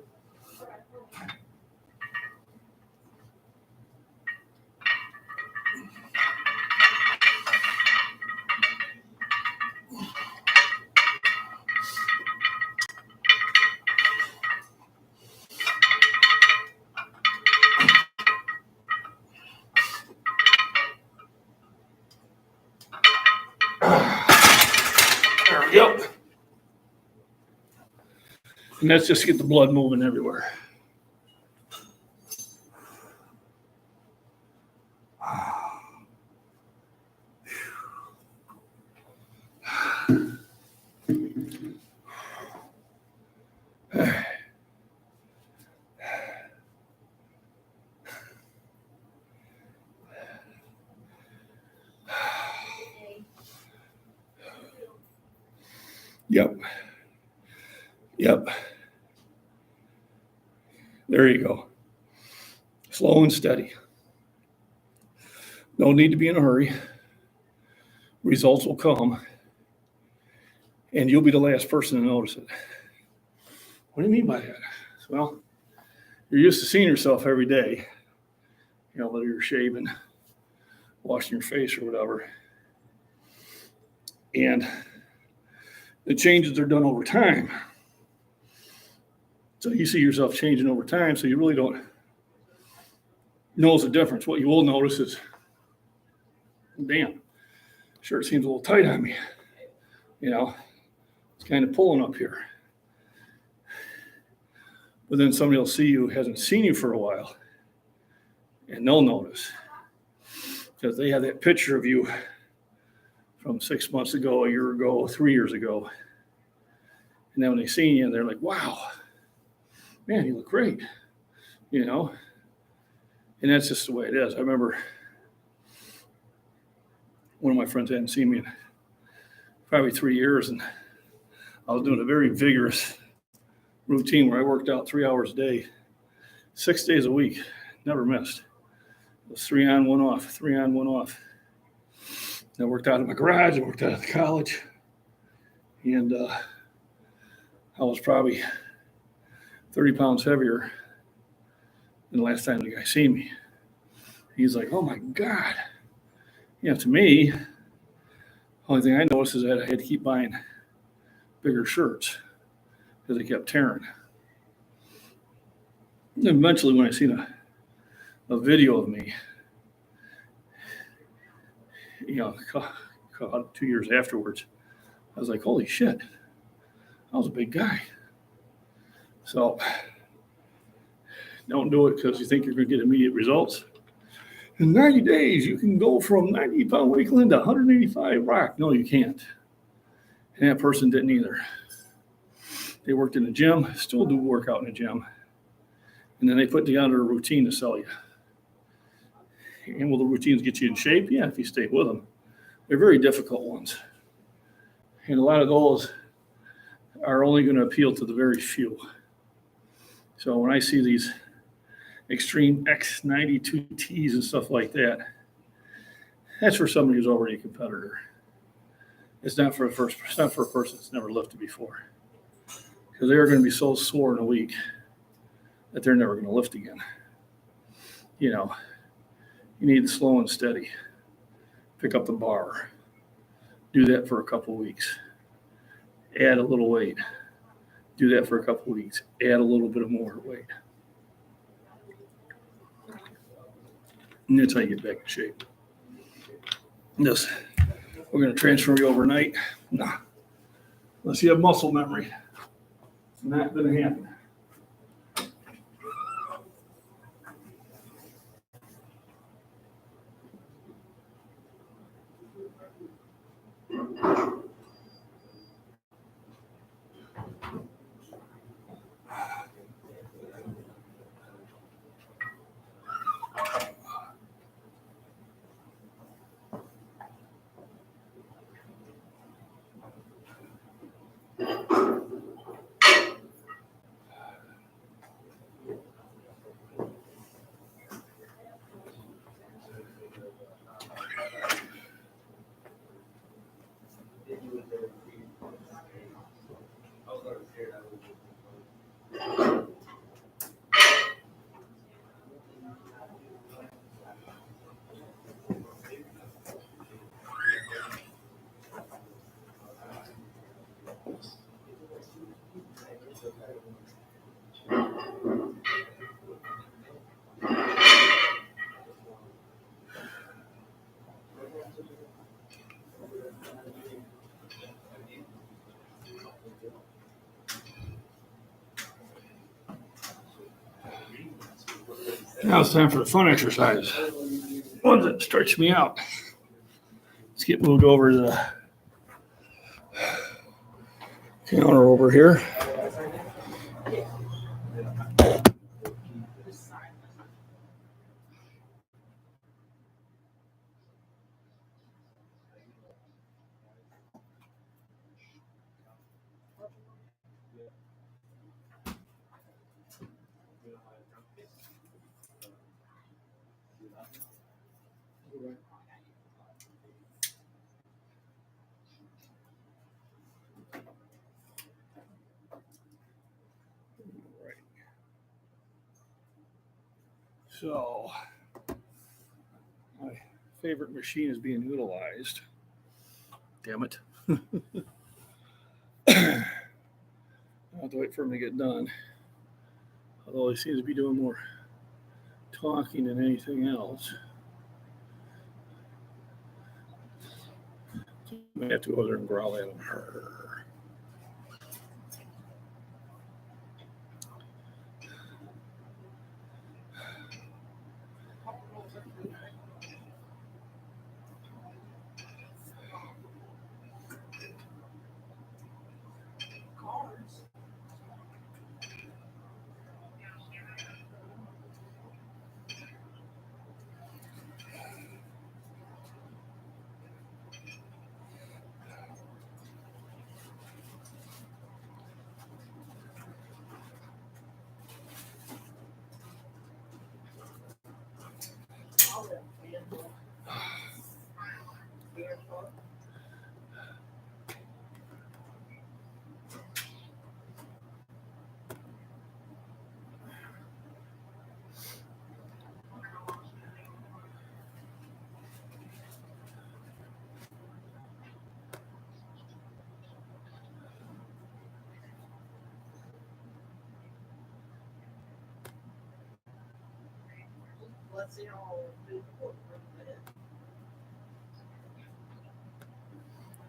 A: There we go. And that's just to get the blood moving everywhere. Yep. There you go. Slow and steady. No need to be in a hurry. Results will come. And you'll be the last person to notice it. What do you mean by that? Well, you're used to seeing yourself every day. Whether you're shaving, washing your face or whatever. And the changes are done over time. So you see yourself changing over time, so you really don't notice the difference. What you will notice is, damn, shirt seems a little tight on me. It's kind of pulling up here. But then somebody will see you who hasn't seen you for a while, and they'll notice. Because they have that picture of you from 6 months ago, a year ago, 3 years ago. And then when they see you, they're like, wow, man, you look great, And that's just the way it is. I remember one of my friends hadn't seen me in probably 3 years, and I was doing a very vigorous routine where I worked out 3 hours a day, 6 days a week, never missed. It was 3 on, 1 off, 3 on, 1 off. And I worked out in my garage, I worked out at the college, and I was probably 30 pounds heavier than the last time the guy seen me. He's like, oh my God. To me, the only thing I noticed is that I had to keep buying bigger shirts because they kept tearing. And eventually when I seen a video of me, caught 2 years afterwards, I was like, holy shit, I was a big guy. So don't do it because you think you're going to get immediate results. In 90 days, you can go from 90-pound weakling to 185 rock. No, you can't. And that person didn't either. They worked in the gym, still do work out in the gym. And then they put together a routine to sell you. And will the routines get you in shape? Yeah, if you stay with them. They're very difficult ones. And a lot of those are only going to appeal to the very few. So when I see these extreme X92Ts and stuff like that, that's for somebody who's already a competitor. It's not for it's not for a person that's never lifted before. Because they are going to be so sore in a week that they're never going to lift again. You know, you need slow and steady. Pick up the bar. Do that for a couple of weeks. Add a little weight. Do that for a couple of weeks. Add a little bit of more weight. And that's how you get back in shape. This, we're going to transfer you overnight. Nah. Unless you have muscle memory. It's not going to happen. Now it's time for the fun exercise. Ones that stretch me out. Let's get moved over to the counter over here. So, my favorite machine is being utilized. Damn it. I have to wait for him to get done. Although he seems to be doing more talking than anything else. So I may have to go over there and growl at him.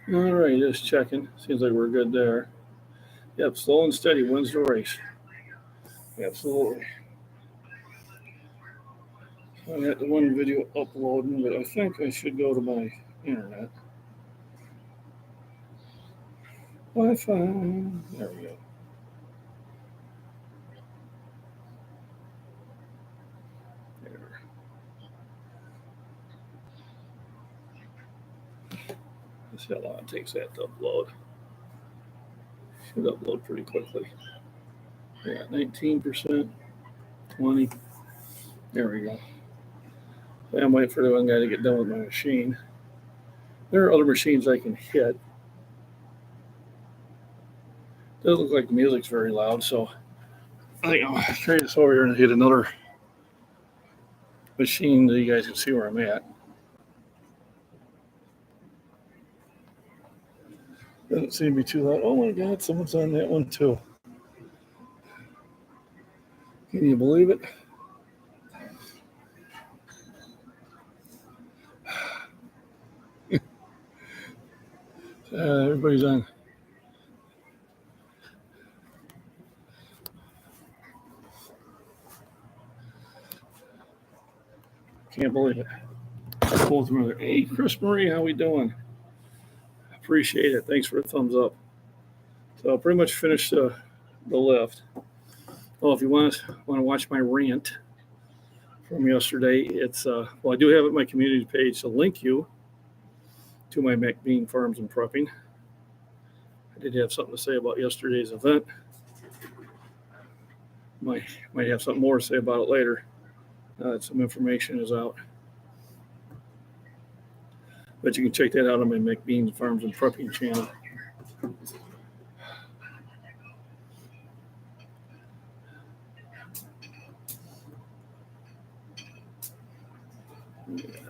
A: All right, just checking. Seems like we're good there. Yep, slow and steady wins the race. Absolutely. I got the one video uploading, but I think I should go to my internet. Wi-Fi. There we go. There. Let's see how long it takes that to upload. It upload pretty quickly. Yeah, 19%, 20. There we go. I'm waiting for the one guy to get done with my machine. There are other machines I can hit. Doesn't look like the music's very loud, so I think I'll carry this over here and hit another machine so you guys can see where I'm at. Doesn't seem to be too loud. Oh my God, someone's on that one too. Can you believe it? Everybody's on. Can't believe it. Both of them are, hey, Chris Marie, how we doing? Appreciate it. Thanks for the thumbs up. So I pretty much finished the lift. Oh, if you want to watch my rant from yesterday, it's well, I do have it on my community page to link you to my MacBean Farms and Prepping. I did have something to say about yesterday's event. Might have something more to say about it later. Some information is out. But you can check that out on my MacBean Farms and Prepping channel.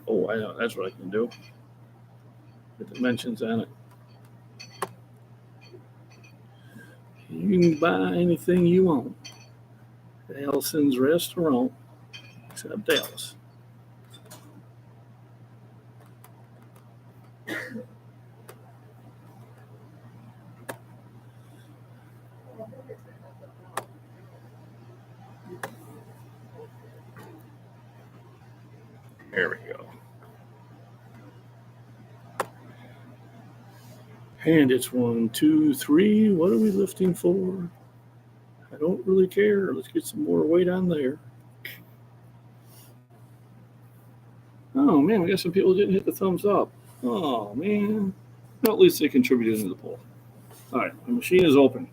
A: Oh, I know. That's what I can do. Put the mentions on it. You can buy anything you want. Allison's Restaurant, except Dallas. There we go. And it's 1, 2, 3. What are we lifting for? I don't really care. Let's get some more weight on there. Oh man, I got some people didn't hit the thumbs up. Oh man. Well, at least they contributed to the poll. All right, the machine is open.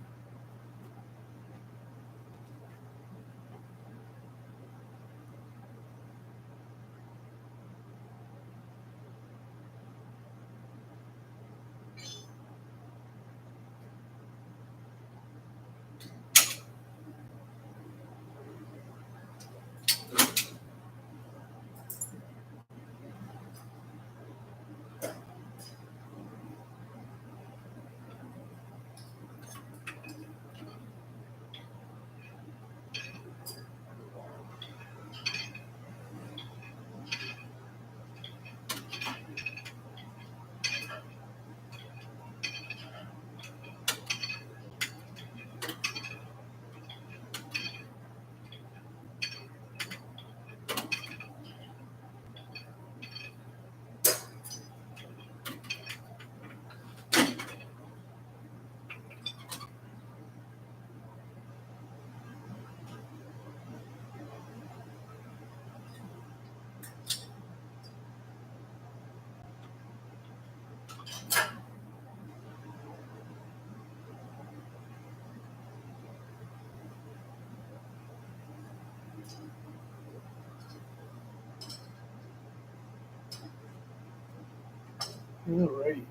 A: All right.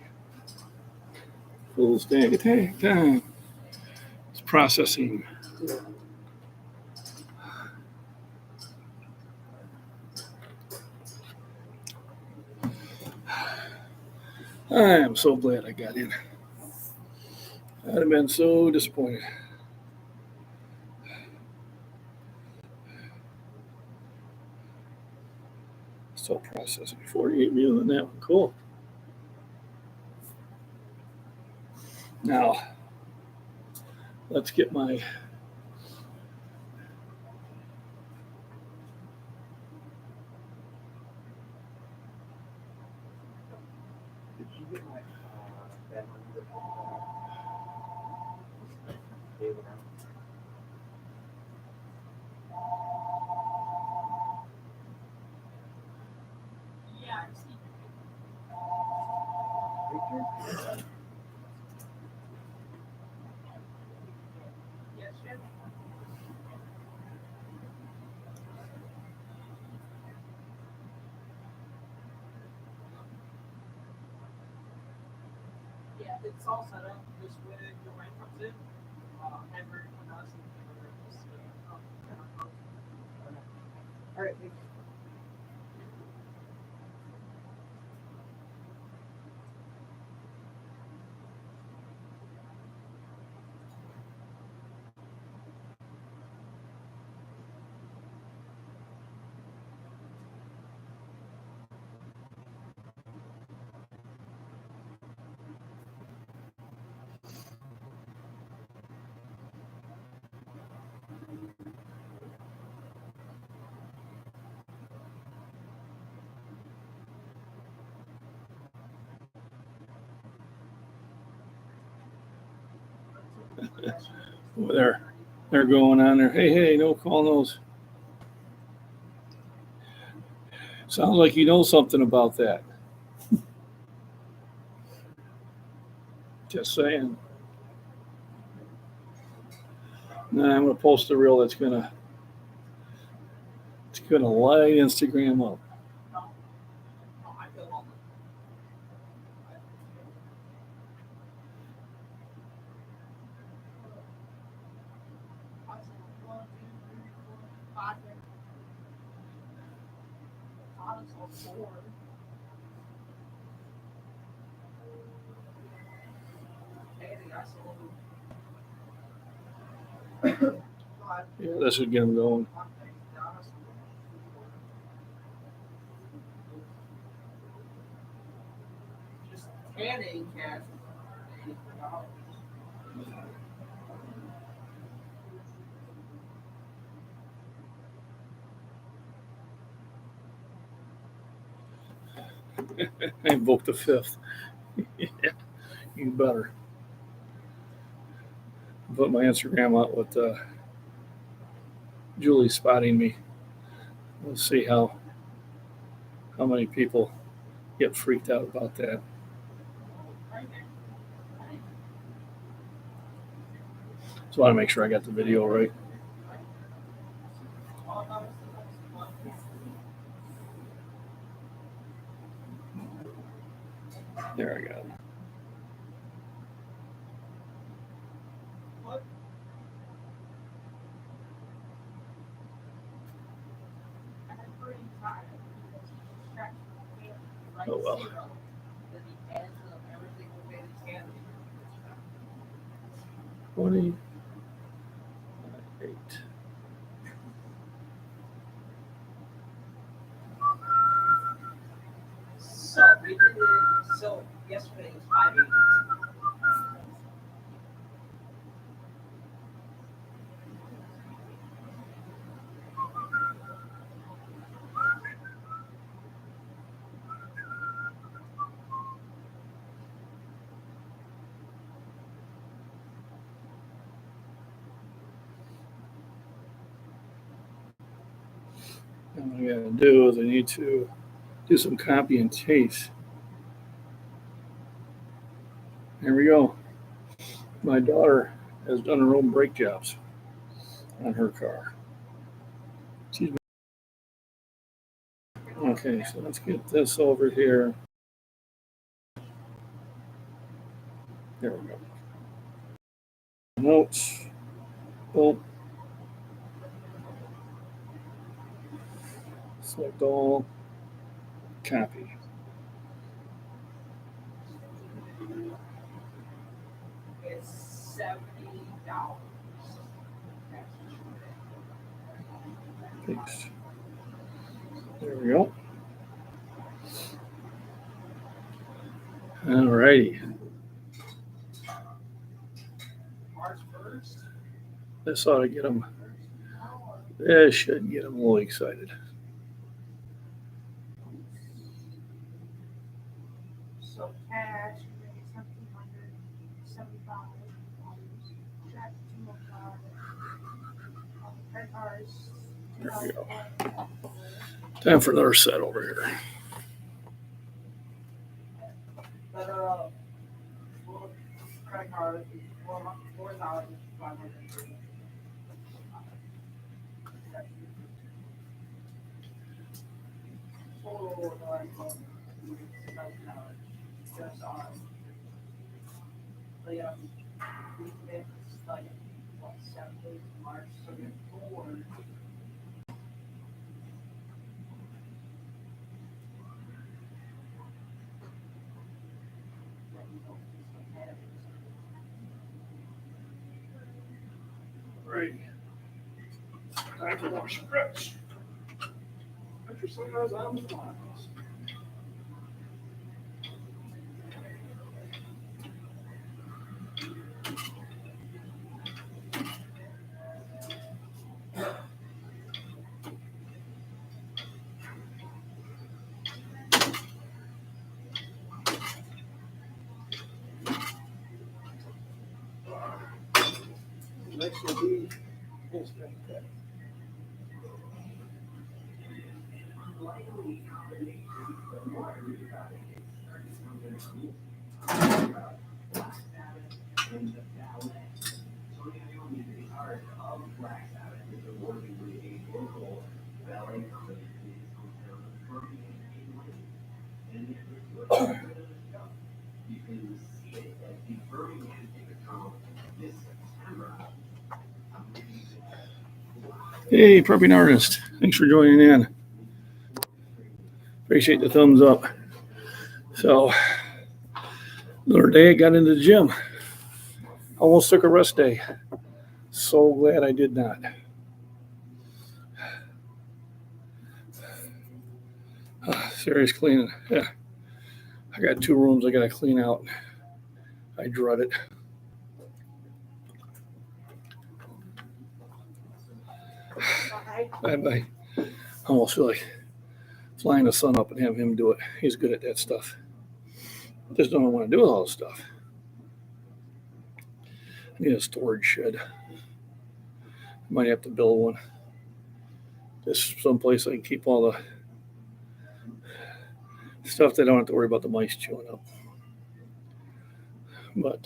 A: Full stack attack time. It's processing. I am so glad I got in. I'd have been so disappointed. Still processing. 48 views on that one. Cool. Now, let's get my
E: Did you get my that number from David Brown?
B: Yeah, it's all set up, just when your wife comes in, have her come us and give her this, all right, thank you.
A: They're going on there. Hey, no call those. Sounds like you know something about that. Just saying. Nah, I'm gonna post a reel that's gonna light Instagram up.
B: No, I feel all I was like, 1, 2, 3, 4, 5 there. I was on 4. Maybe I saw 5.
A: Yeah, this would get them going.
B: Just tanning cash. $84.
A: I invoked the fifth. Yeah, you better. Put my Instagram out with Julie spotting me. Let's see how many people get freaked out about that. So I want to make sure I got the video right. There I got it. Oh well. 28.
B: So we did it. So yesterday was 5 8.
A: And what I gotta do is I need to do some copy and paste. There we go. My daughter has done her own brake jobs on her car. Okay, so let's get this over here. There we go. Notes. Boom. Select all. Copy.
B: It's $70.
A: Paste. There we go. All righty.
B: March 1st.
A: This ought to get them. This should get them a little excited.
B: So cash, $1,775. Check $205. Credit cards.
A: There we go. Time for another set over here.
B: But credit card is $4,530. Total $7,000. Just on But yeah, we did like what 7 days in March, so we had 4.
A: Right. Time for more stretch. Exercise on the miles.
E: Next will be, yes, okay.
A: Hey, prepping artist. Thanks for joining in. Appreciate the thumbs up. So, another day I got into the gym. Almost took a rest day. So glad I did not. Serious cleaning. Yeah. I got 2 rooms I got to clean out. I dread it. I almost feel like flying the sun up and have him do it. He's good at that stuff. Just don't want to do all this stuff. I need a storage shed. Might have to build one. Just someplace I can keep all the stuff that I don't have to worry about the mice chewing up. But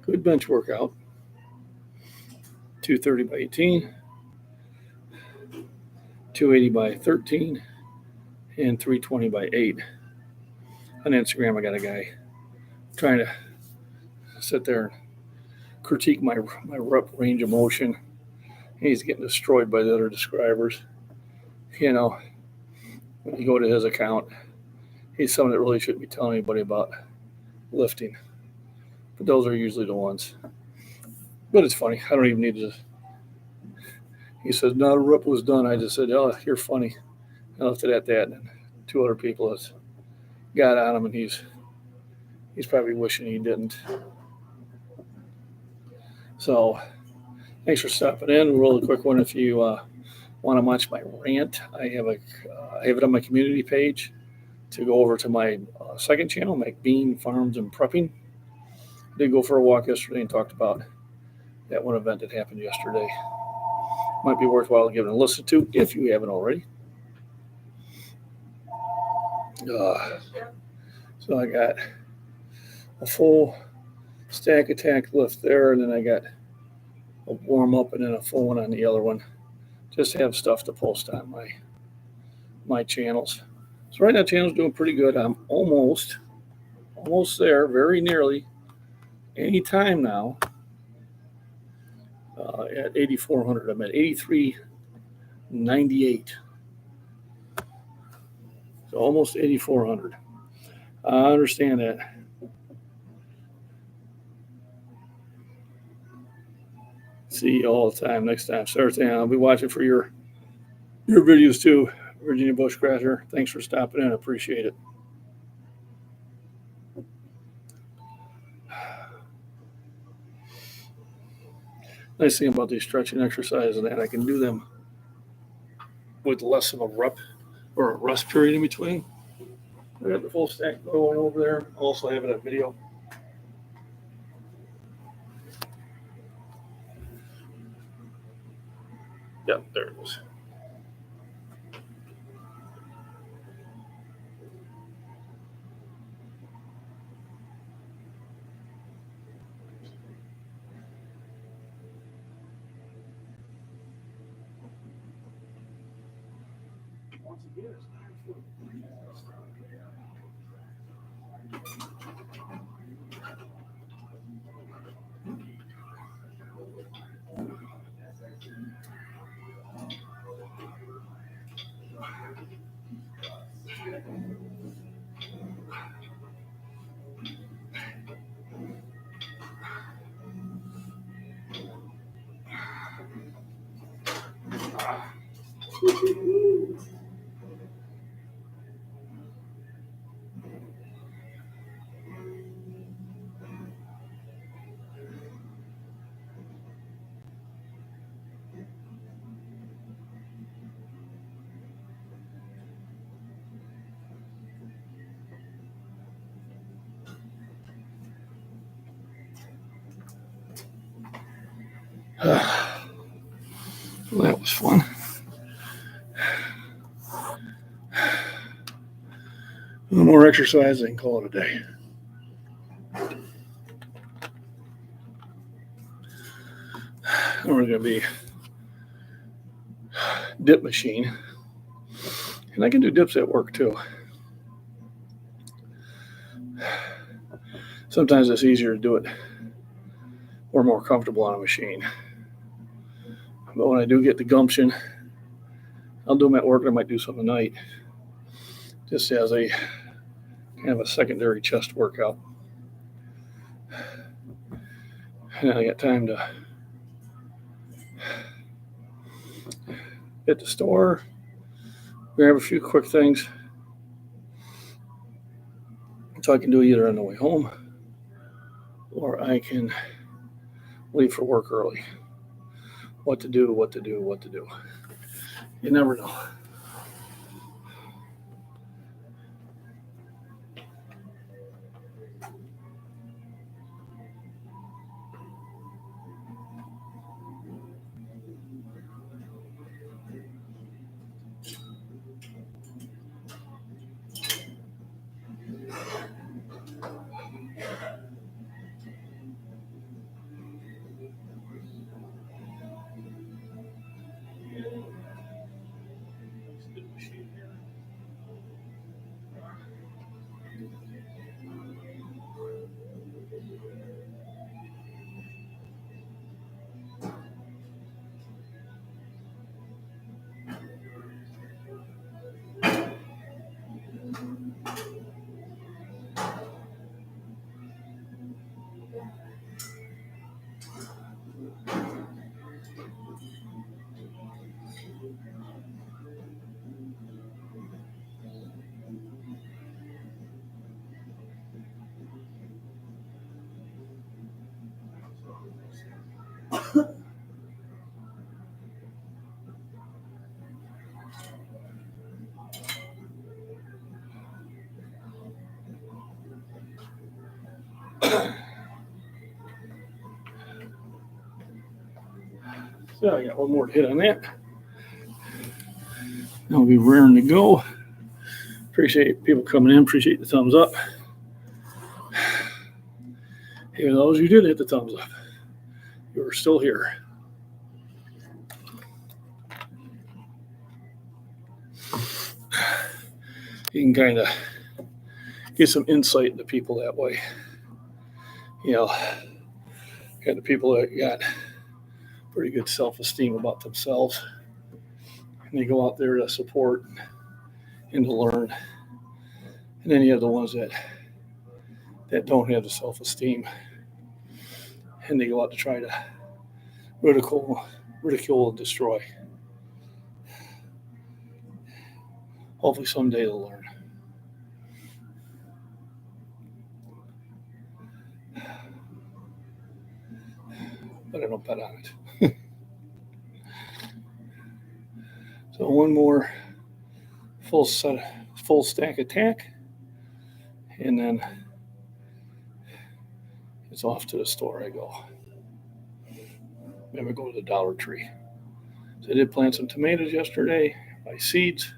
A: good bench workout. 230 by 18, 280 by 13, and 320 by 8. On Instagram, I got a guy trying to sit there and critique my rep range of motion. He's getting destroyed by the other describers. You know, when you go to his account, he's someone that really shouldn't be telling anybody about lifting. But those are usually the ones. But it's funny. I don't even need to. He says, not a rep was done. I just said, oh, you're funny. I left it at that. And 2 other people has got on him, and he's probably wishing he didn't. So thanks for stopping in. Real quick one, if you want to watch my rant, I have it on my community page. To go over to my second channel, MacBean Farms and Prepping. I did go for a walk yesterday and talked about that one event that happened yesterday. Might be worthwhile giving a listen to if you haven't already. So I got a full stack attack lift there, and then I got a warm up and then a full one on the other one. Just to have stuff to post on my channels. So right now, channel's doing pretty good. I'm almost there, very nearly. Any time now at 8,400. I'm at 83.98. So almost 8,400. I understand that. See you all the time next time. Saturday, I'll be watching for your videos too, Virginia Bushcracker. Thanks for stopping in. I appreciate it. Nice thing about these stretching exercises is that I can do them with less of a rep or a rest period in between. I got the full stack going over there. Also have it on video. Yep, there it is. Once again, it's time for Well, that was fun. No more exercise and call it a day. Then we're going to be dip machine. And I can do dips at work too. Sometimes it's easier to do it or more comfortable on a machine. But when I do get the gumption, I'll do them at work. I might do some at night just as a kind of a secondary chest workout. And I got time to hit the store, grab a few quick things so I can do either on the way home or I can leave for work early. What to do. You never know. So I got one more to hit on that. I'll be raring to go. Appreciate people coming in. Appreciate the thumbs up. Even those who did hit the thumbs up, you are still here. You can kind of get some insight into people that way. You know, kind of people that got pretty good self-esteem about themselves, and they go out there to support and to learn. And then you have the ones that don't have the self-esteem, and they go out to try to ridicule and destroy. Hopefully someday they'll learn. But I don't bet on it. So one more full stack attack, and then it's off to the store I go. Maybe go to the Dollar Tree. So I did plant some tomatoes yesterday by seeds.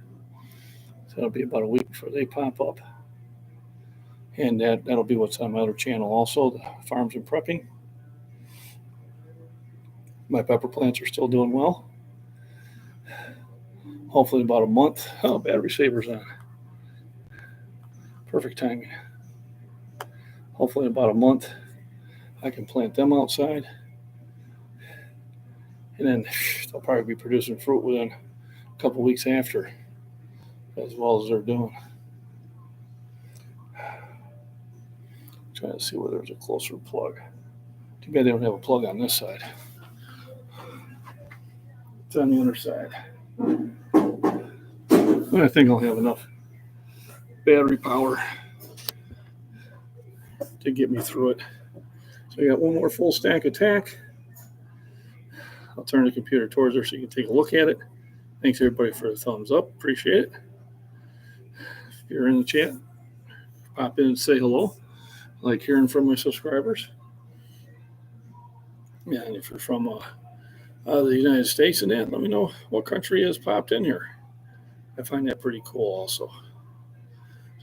A: So it'll be about a week before they pop up. And that'll be what's on my other channel also, the Farms and Prepping. My pepper plants are still doing well. Hopefully about a month. Oh, battery saver's on. Perfect timing. Hopefully in about a month I can plant them outside. And then they'll probably be producing fruit within a couple weeks after, as well as they're doing. Trying to see where there's a closer plug. Too bad they don't have a plug on this side. It's on the other side. I think I'll have enough battery power to get me through it. So I got one more full stack attack. I'll turn the computer towards her so you can take a look at it. Thanks everybody for the thumbs up. Appreciate it. If you're in the chat, pop in and say hello. I like hearing from my subscribers. Yeah, and if you're from the United States and that, let me know what country has popped in here. I find that pretty cool also.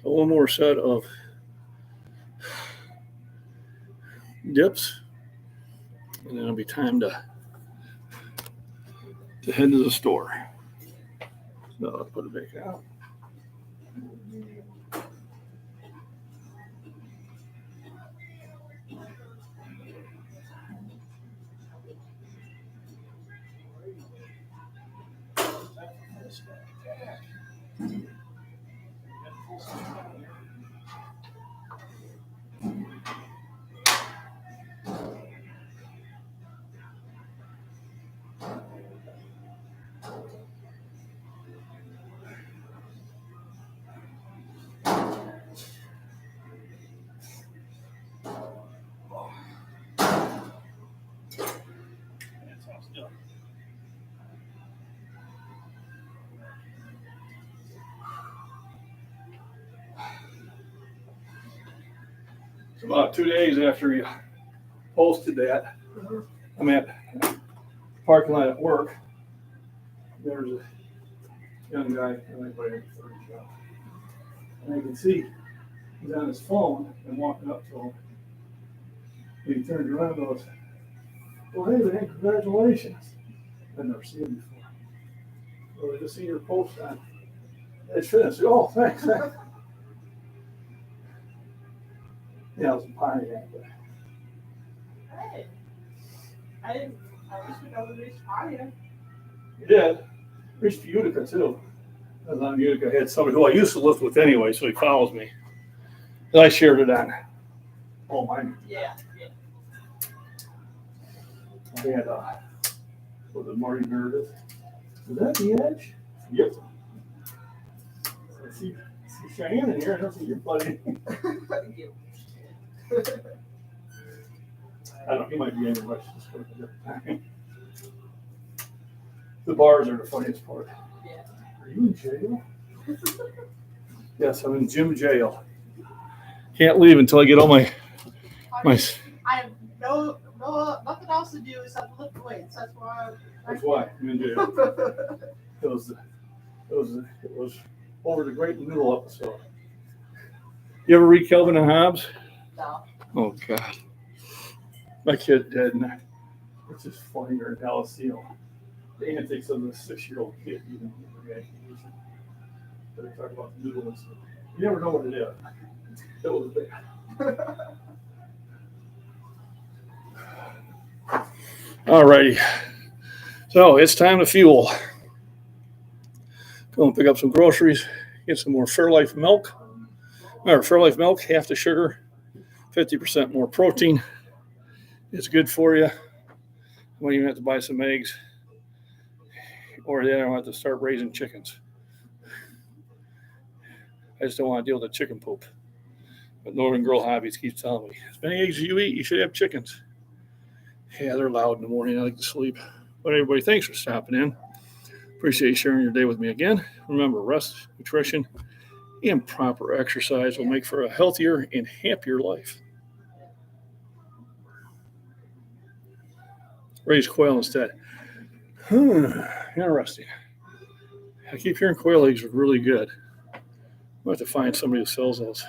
A: So one more set of dips, and then it'll be time to head to the store. So I'll put it back out. It's about 2 days after you posted that. I'm at the parking lot at work. There's a young guy, like 30 shop. And I can see he's on his phone and walking up to him. And he turns around and goes, "Well, hey man, congratulations." I've never seen him before. Well, I just seen your post on Edge Fitness. Oh, thanks. Yeah, I was in Pontiac, but
B: Hey, I wish we could reach higher.
A: you did. Reached Utica too. I was on Utica. I had somebody who I used to lift with anyway, so he follows me. And I shared it on. Oh, mine.
B: Yeah.
A: I had, was it Marty Meredith? Is that the Edge? Yep. I see Cheyenne in here. I don't see your buddy. I don't know. He might be anywhere. Just go to a different time. The bars are the funniest part.
B: Yeah.
A: Are you in jail? Yes, I'm in gym jail. Can't leave until I get all my.
B: I have nothing else to do except lift weights. That's why.
A: That's why I'm in jail. It was over the Great Noodle episode. You ever read Calvin and Hobbes?
B: No.
A: Oh God, my kid did, and it's just funnier than hell to see the antics of the 6-year-old kid. You know, they talk about the noodle and stuff. You never know what it is. It was bad. All righty, so it's time to fuel. Go and pick up some groceries. Get some more Fairlife milk. Remember, Fairlife milk, half the sugar, 50% more protein. It's good for you. When you have to buy some eggs, or then I want to start raising chickens. I just don't want to deal with the chicken poop. But Northern Girl Hobbies keeps telling me, as many eggs as you eat, you should have chickens. Yeah, they're loud in the morning. I like to sleep. But everybody, thanks for stopping in. Appreciate you sharing your day with me again. Remember, rest, nutrition, and proper exercise will make for a healthier and happier life. Raise quail instead. Interesting. I keep hearing quail eggs are really good. I'll have to find somebody who sells those.